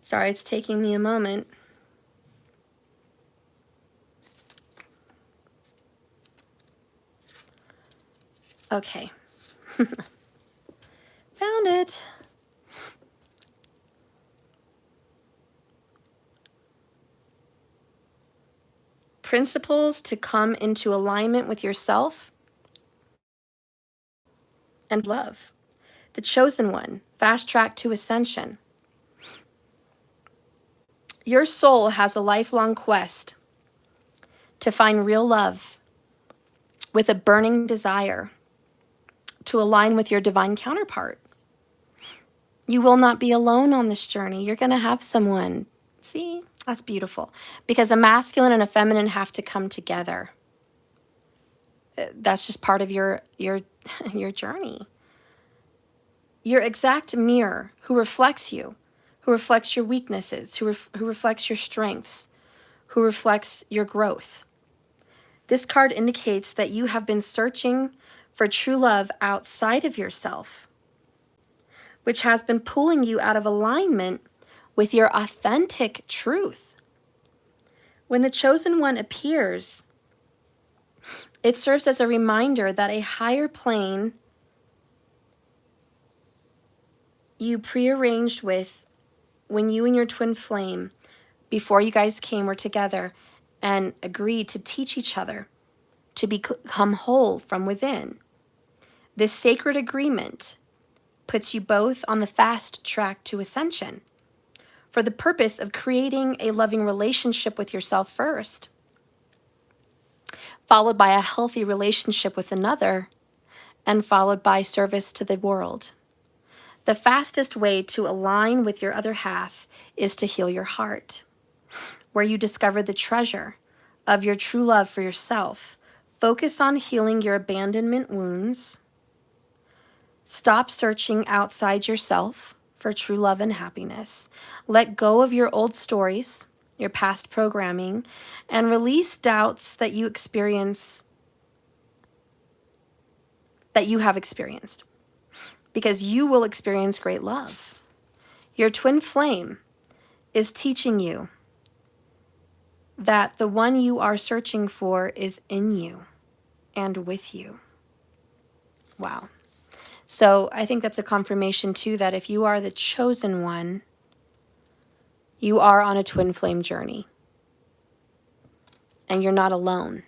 A: Sorry, it's taking me a moment. Okay. Found it. Principles to come into alignment with yourself and love. The chosen one, fast track to ascension. Your soul has a lifelong quest to find real love with a burning desire to align with your divine counterpart. You will not be alone on this journey. You're going to have someone. See, that's beautiful. Because a masculine and a feminine have to come together. That's just part of your journey. Your exact mirror who reflects you, who reflects your weaknesses, who reflects your strengths, who reflects your growth. This card indicates that you have been searching for true love outside of yourself, which has been pulling you out of alignment with your authentic truth. When the chosen one appears, it serves as a reminder that a higher plane you prearranged with when you and your twin flame, before you guys were together and agreed to teach each other to become whole from within. This sacred agreement puts you both on the fast track to ascension for the purpose of creating a loving relationship with yourself first, followed by a healthy relationship with another, and followed by service to the world. The fastest way to align with your other half is to heal your heart, where you discover the treasure of your true love for yourself. Focus on healing your abandonment wounds. Stop searching outside yourself for true love and happiness. Let go of your old stories, your past programming, and release doubts that you have experienced, because you will experience great love. Your twin flame is teaching you that the one you are searching for is in you and with you. Wow. So I think that's a confirmation too, that if you are the chosen one, you are on a twin flame journey and you're not alone.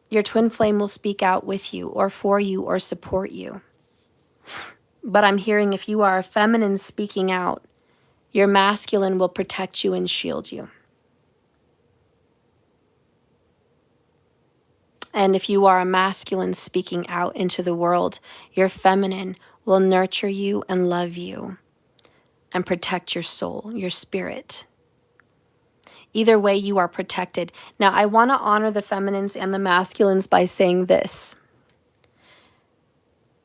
A: Your twin flame will speak out with you or for you or support you. But I'm hearing if you are a feminine speaking out, your masculine will protect you and shield you. And if you are a masculine speaking out into the world, your feminine will nurture you and love you and protect your soul, your spirit. Either way, you are protected. Now, I want to honor the feminines and the masculines by saying this.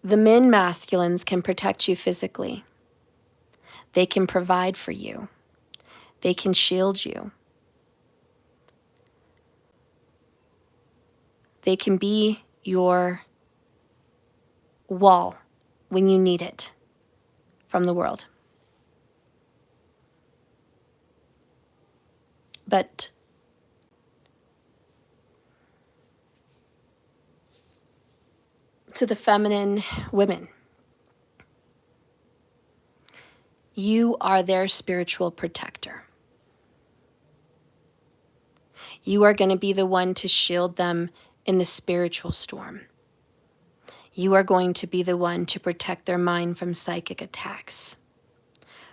A: The men masculines can protect you physically. They can provide for you. They can shield you. They can be your wall when you need it from the world. But to the feminine women, you are their spiritual protector. You are going to be the one to shield them in the spiritual storm. You are going to be the one to protect their mind from psychic attacks,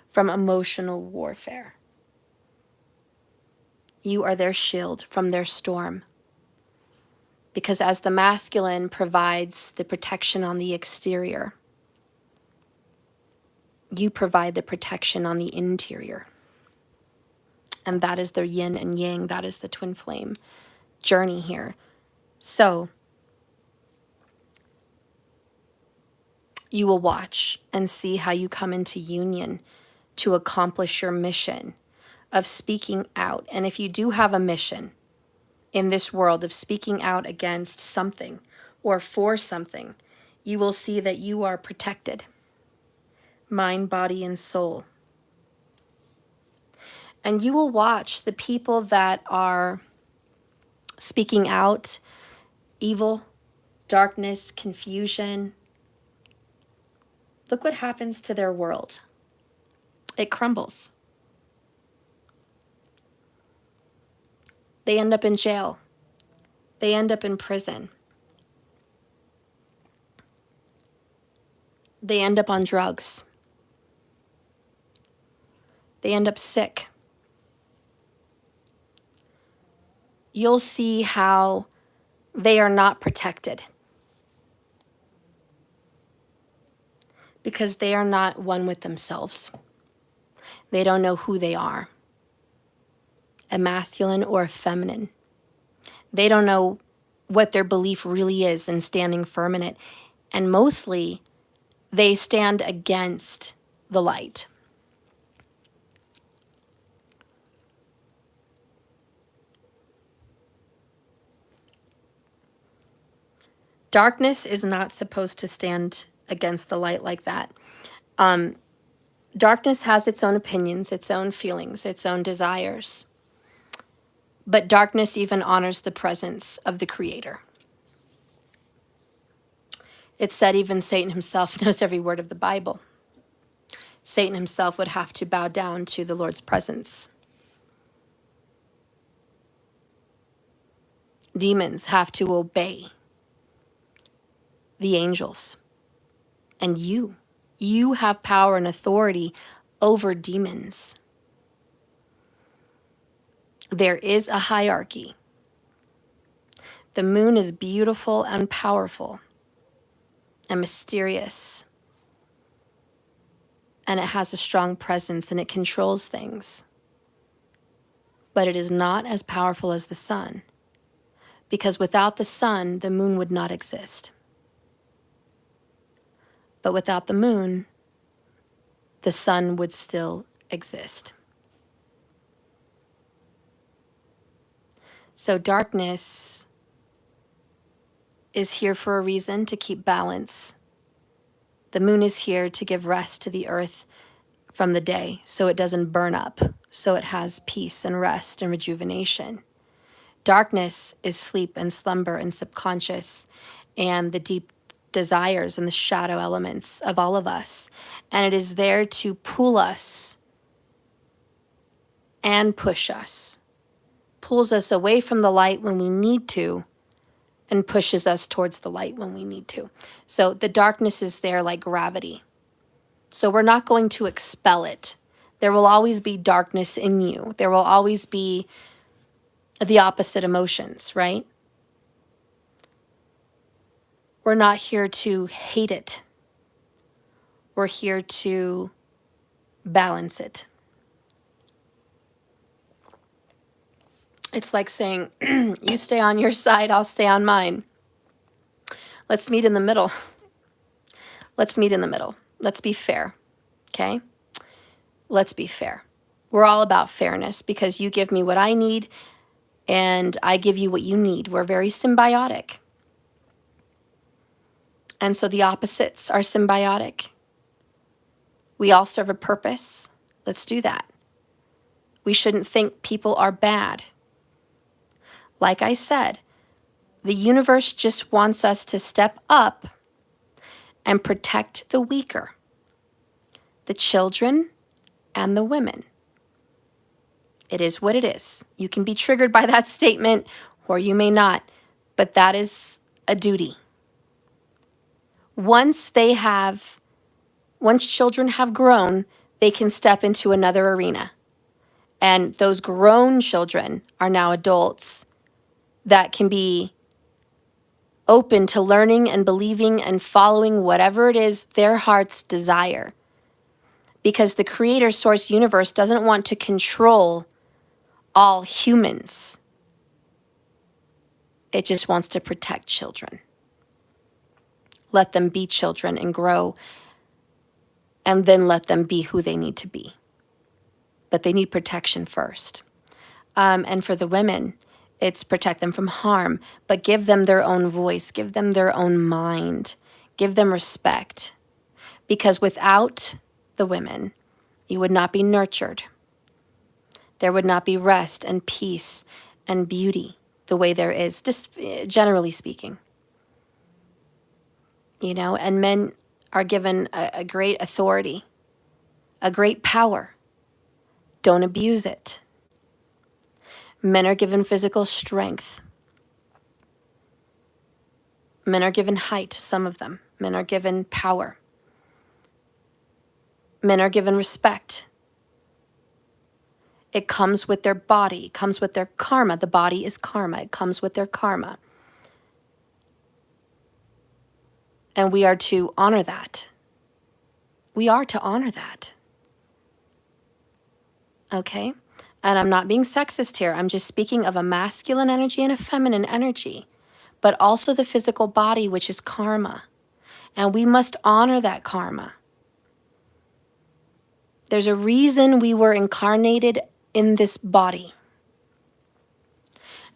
A: from emotional warfare. You are their shield from their storm. Because as the masculine provides the protection on the exterior, you provide the protection on the interior. And that is the yin and yang, that is the twin flame journey here. So you will watch and see how you come into union to accomplish your mission of speaking out. And if you do have a mission in this world of speaking out against something or for something, you will see that you are protected, mind, body, and soul. And you will watch the people that are speaking out evil, darkness, confusion. Look what happens to their world. It crumbles. They end up in jail. They end up in prison. They end up on drugs. They end up sick. You'll see how they are not protected because they are not one with themselves. They don't know who they are, a masculine or a feminine. They don't know what their belief really is and standing firm in it. And mostly, they stand against the light. Darkness is not supposed to stand against the light like that. Darkness has its own opinions, its own feelings, its own desires. But darkness even honors the presence of the Creator. It's said even Satan himself knows every word of the Bible. Satan himself would have to bow down to the Lord's presence. Demons have to obey the angels. And you have power and authority over demons. There is a hierarchy. The moon is beautiful and powerful and mysterious. And it has a strong presence and it controls things. But it is not as powerful as the sun. Because without the sun, the moon would not exist. But without the moon, the sun would still exist. So darkness is here for a reason, to keep balance. The moon is here to give rest to the earth from the day, so it doesn't burn up, so it has peace and rest and rejuvenation. Darkness is sleep and slumber and subconscious and the deep desires and the shadow elements of all of us. And it is there to pull us and push us. Pulls us away from the light when we need to and pushes us towards the light when we need to. So the darkness is there like gravity. So we're not going to expel it. There will always be darkness in you. There will always be the opposite emotions, right? We're not here to hate it. We're here to balance it. It's like saying, you stay on your side, I'll stay on mine. Let's meet in the middle. Let's meet in the middle. Let's be fair, okay? Let's be fair. We're all about fairness because you give me what I need and I give you what you need. We're very symbiotic. And so the opposites are symbiotic. We all serve a purpose. Let's do that. We shouldn't think people are bad. Like I said, the universe just wants us to step up and protect the weaker, the children and the women. It is what it is. You can be triggered by that statement or you may not, but that is a duty. Once children have grown, they can step into another arena. And those grown children are now adults that can be open to learning and believing and following whatever it is their hearts desire. Because the creator source universe doesn't want to control all humans. It just wants to protect children. Let them be children and grow, and then let them be who they need to be. But they need protection first. And for the women, it's protect them from harm, but give them their own voice, give them their own mind, give them respect. Because without the women, you would not be nurtured. There would not be rest and peace and beauty the way there is, just generally speaking. You know, and men are given a great authority, a great power. Don't abuse it. Men are given physical strength. Men are given height, some of them. Men are given power. Men are given respect. It comes with their body, it comes with their karma. The body is karma. It comes with their karma. And we are to honor that. We are to honor that. Okay? And I'm not being sexist here. I'm just speaking of a masculine energy and a feminine energy, but also the physical body, which is karma. And we must honor that karma. There's a reason we were incarnated in this body.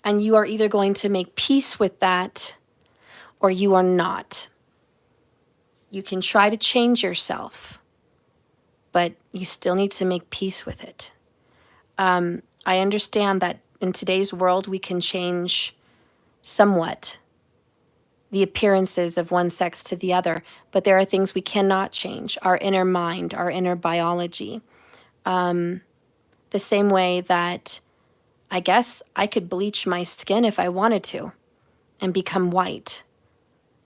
A: And you are either going to make peace with that or you are not. You can try to change yourself, but you still need to make peace with it. I understand that in today's world, we can change somewhat the appearances of one sex to the other, but there are things we cannot change. Our inner mind, our inner biology. The same way that I guess I could bleach my skin if I wanted to and become white.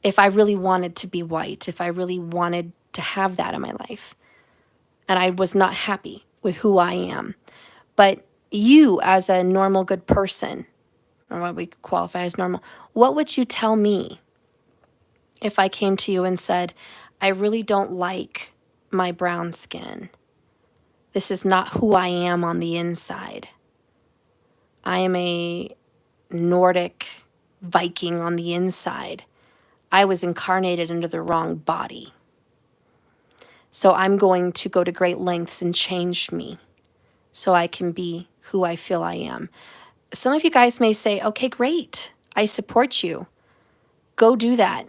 A: If I really wanted to be white, if I really wanted to have that in my life. And I was not happy with who I am. But you, as a normal, good person, or what we qualify as normal, what would you tell me if I came to you and said, I really don't like my brown skin. This is not who I am on the inside. I am a Nordic Viking on the inside. I was incarnated into the wrong body. So I'm going to go to great lengths and change me so I can be who I feel I am. Some of you guys may say, okay, great. I support you. Go do that.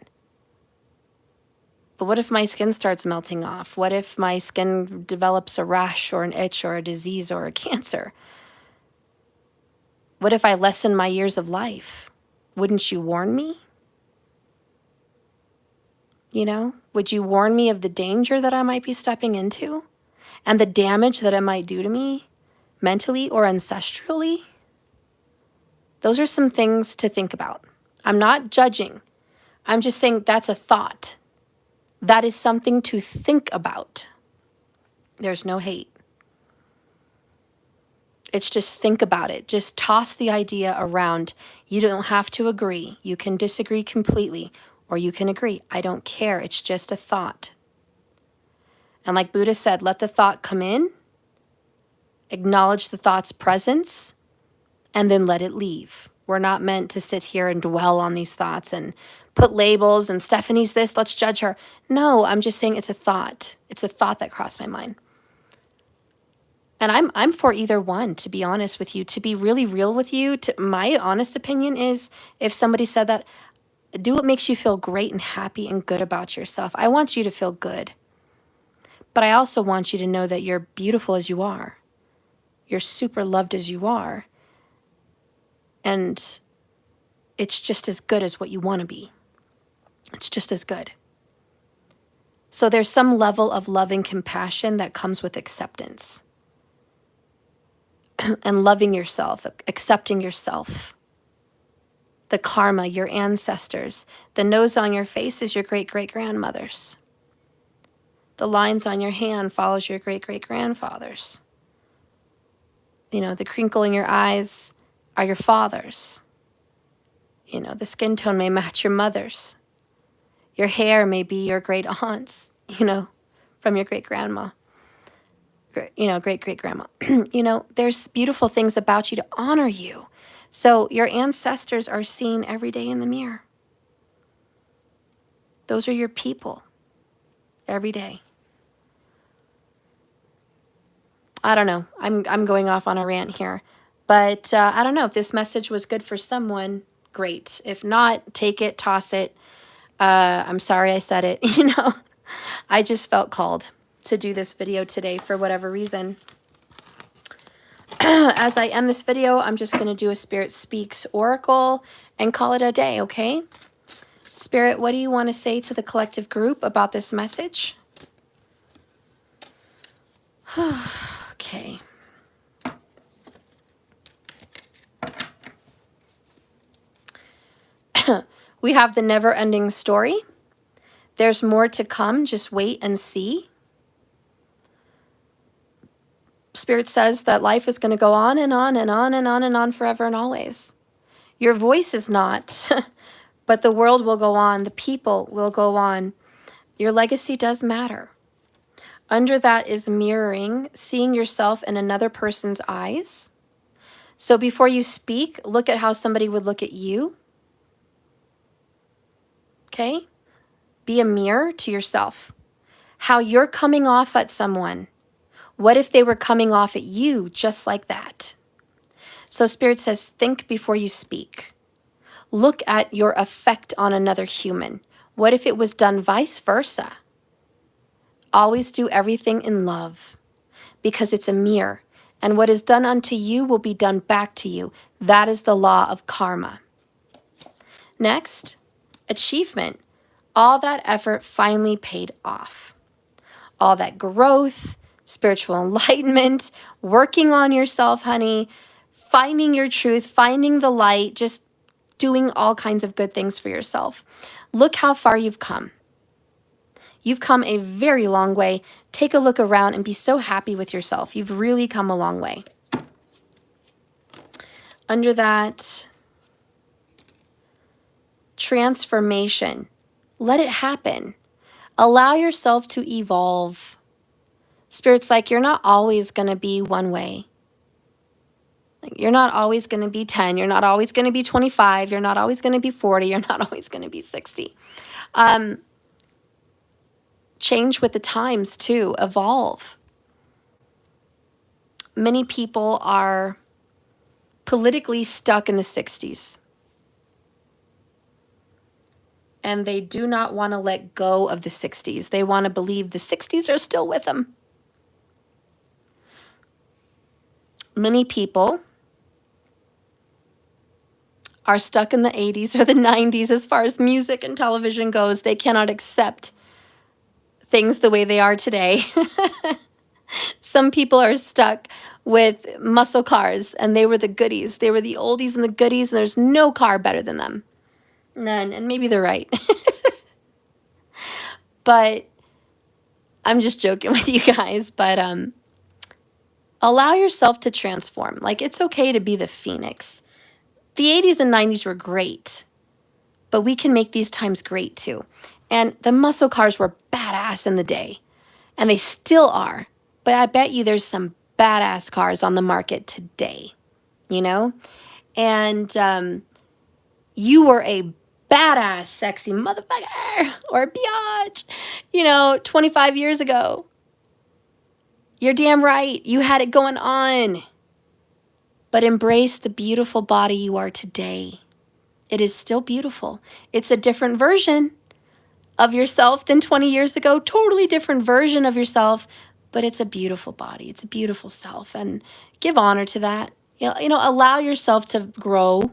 A: But what if my skin starts melting off? What if my skin develops a rash or an itch or a disease or a cancer? What if I lessen my years of life? Wouldn't you warn me? You know, would you warn me of the danger that I might be stepping into and the damage that it might do to me mentally or ancestrally? Those are some things to think about. I'm not judging. I'm just saying that's a thought. That is something to think about. There's no hate. It's just think about it. Just toss the idea around. You don't have to agree. You can disagree completely. Or you can agree, I don't care, it's just a thought. And like Buddha said, let the thought come in, acknowledge the thought's presence, and then let it leave. We're not meant to sit here and dwell on these thoughts and put labels and Stephanie's this, let's judge her. No, I'm just saying it's a thought. It's a thought that crossed my mind. And I'm for either one, to be honest with you. To be really real with you, my honest opinion is if somebody said that, Do what makes you feel great and happy and good about yourself. I want you to feel good. But I also want you to know that you're beautiful as you are. You're super loved as you are. And it's just as good as what you want to be. It's just as good. So there's some level of loving compassion that comes with acceptance. And loving yourself, accepting yourself. The karma, your ancestors. The nose on your face is your great-great-grandmother's. The lines on your hand follows your great-great-grandfather's. The crinkle in your eyes are your father's. The skin tone may match your mother's. Your hair may be your great aunt's, from your great-grandma. Great-great-grandma. There's beautiful things about you to honor you. So your ancestors are seen every day in the mirror. Those are your people every day. I don't know. I'm going off on a rant here. But I don't know. If this message was good for someone, great. If not, take it, toss it. I'm sorry I said it. I just felt called to do this video today for whatever reason. As I end this video, I'm just going to do a Spirit Speaks Oracle and call it a day, okay? Spirit, what do you want to say to the collective group about this message? Okay. We have the never-ending story. There's more to come. Just wait and see. Spirit says that life is going to go on and on and on and on and on forever and always. Your voice is not, but the world will go on. The people will go on. Your legacy does matter. Under that is mirroring, seeing yourself in another person's eyes. So before you speak, look at how somebody would look at you. Okay? Be a mirror to yourself. How you're coming off at someone. What if they were coming off at you just like that? So Spirit says, think before you speak. Look at your effect on another human. What if it was done vice versa? Always do everything in love because it's a mirror. And what is done unto you will be done back to you. That is the law of karma. Next, achievement. All that effort finally paid off. All that growth, spiritual enlightenment, working on yourself, honey, finding your truth, finding the light, just doing all kinds of good things for yourself. Look how far you've come. You've come a very long way. Take a look around and be so happy with yourself. You've really come a long way. Under that, transformation. Let it happen. Allow yourself to evolve. Spirit's like, you're not always going to be one way. Like, you're not always going to be 10. You're not always going to be 25. You're not always going to be 40. You're not always going to be 60. Change with the times too. Evolve. Many people are politically stuck in the 60s. And they do not want to let go of the 60s. They want to believe the 60s are still with them. Many people are stuck in the 80s or the 90s as far as music and television goes. They cannot accept things the way they are today. Some people are stuck with muscle cars, and they were the goodies. They were the oldies and the goodies, and there's no car better than them. None, and maybe they're right. But I'm just joking with you guys, but allow yourself to transform. Like, it's okay to be the phoenix. The 80s and 90s were great, but we can make these times great too. And the muscle cars were badass in the day, and they still are. But I bet you there's some badass cars on the market today, And you were a badass, sexy motherfucker or biatch, 25 years ago. You're damn right. You had it going on. But embrace the beautiful body you are today. It is still beautiful. It's a different version of yourself than 20 years ago, totally different version of yourself, but it's a beautiful body. It's a beautiful self, and give honor to that. Allow yourself to grow,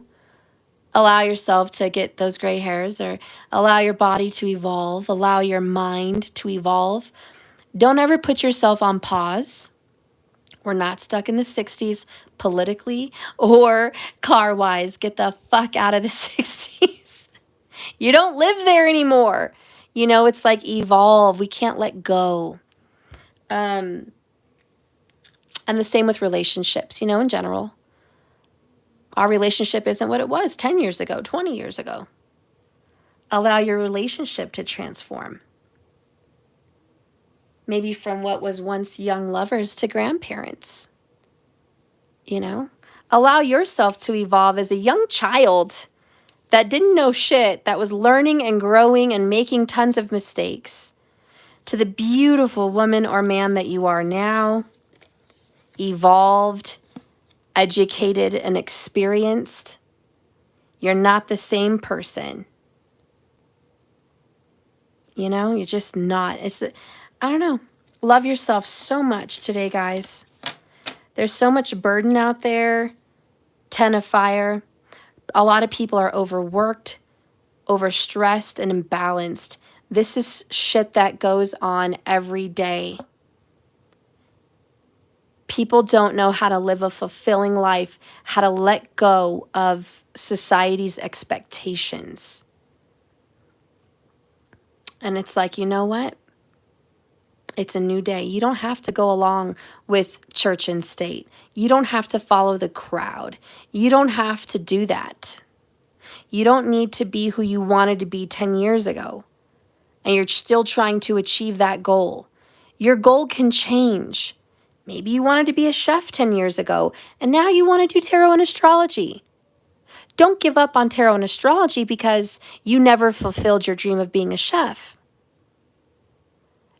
A: allow yourself to get those gray hairs, or allow your body to evolve, allow your mind to evolve. Don't ever put yourself on pause. We're not stuck in the 60s politically or car-wise. Get the fuck out of the 60s. You don't live there anymore. It's like evolve. We can't let go. And the same with relationships, in general. Our relationship isn't what it was 10 years ago, 20 years ago. Allow your relationship to transform. Maybe from what was once young lovers to grandparents. Allow yourself to evolve as a young child that didn't know shit, that was learning and growing and making tons of mistakes, to the beautiful woman or man that you are now, evolved, educated, and experienced. You're not the same person. You're just not. I don't know. Love yourself so much today, guys. There's so much burden out there. 10 of fire. A lot of people are overworked, overstressed, and imbalanced. This is shit that goes on every day. People don't know how to live a fulfilling life, how to let go of society's expectations. And it's like, you know what? It's a new day. You don't have to go along with church and state. You don't have to follow the crowd. You don't have to do that. You don't need to be who you wanted to be 10 years ago. And you're still trying to achieve that goal. Your goal can change. Maybe you wanted to be a chef 10 years ago, and now you want to do tarot and astrology. Don't give up on tarot and astrology because you never fulfilled your dream of being a chef.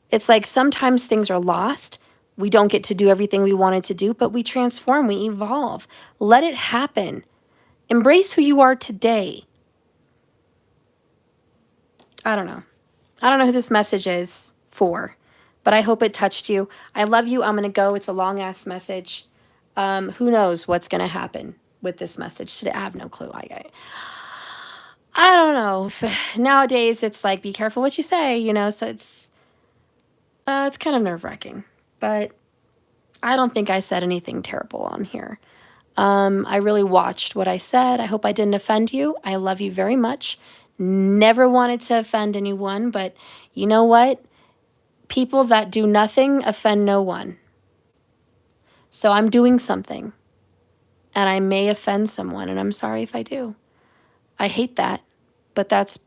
A: It's like sometimes things are lost. We don't get to do everything we wanted to do, but we transform, we evolve. Let it happen. Embrace who you are today. I don't know. I don't know who this message is for, but I hope it touched you. I love you. I'm going to go. It's a long-ass message. Who knows what's going to happen with this message today? I have no clue. I don't know. Nowadays, it's like, be careful what you say, so it's kind of nerve-wracking. But I don't think I said anything terrible on here. I really watched what I said. I hope I didn't offend you. I love you very much. Never wanted to offend anyone, but you know what? People that do nothing offend no one. So I'm doing something, and I may offend someone, and I'm sorry if I do. I hate that, but that's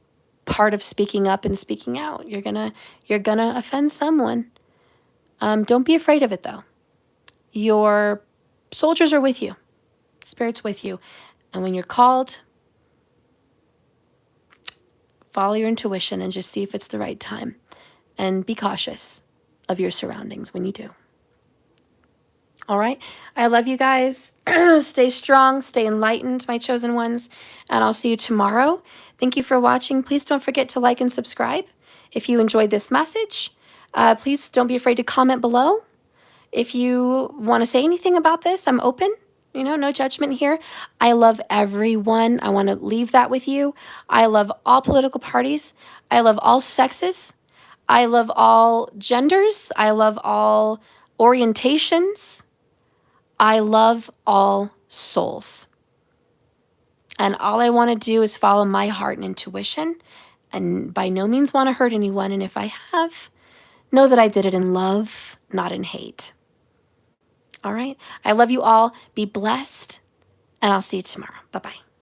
A: part of speaking up and speaking out. You're gonna offend someone. Don't be afraid of it, though. Your soldiers are with you. Spirit's with you. And when you're called, follow your intuition and just see if it's the right time. And be cautious of your surroundings when you do. All right? I love you guys. Stay strong. Stay enlightened, my chosen ones. And I'll see you tomorrow. Thank you for watching. Please don't forget to like and subscribe if you enjoyed this message. Please don't be afraid to comment below. If you want to say anything about this, I'm open. No judgment here. I love everyone. I want to leave that with you. I love all political parties. I love all sexes. I love all genders. I love all orientations. I love all souls. And all I want to do is follow my heart and intuition, and by no means want to hurt anyone. And if I have, know that I did it in love, not in hate. All right? I love you all. Be blessed, and I'll see you tomorrow. Bye-bye.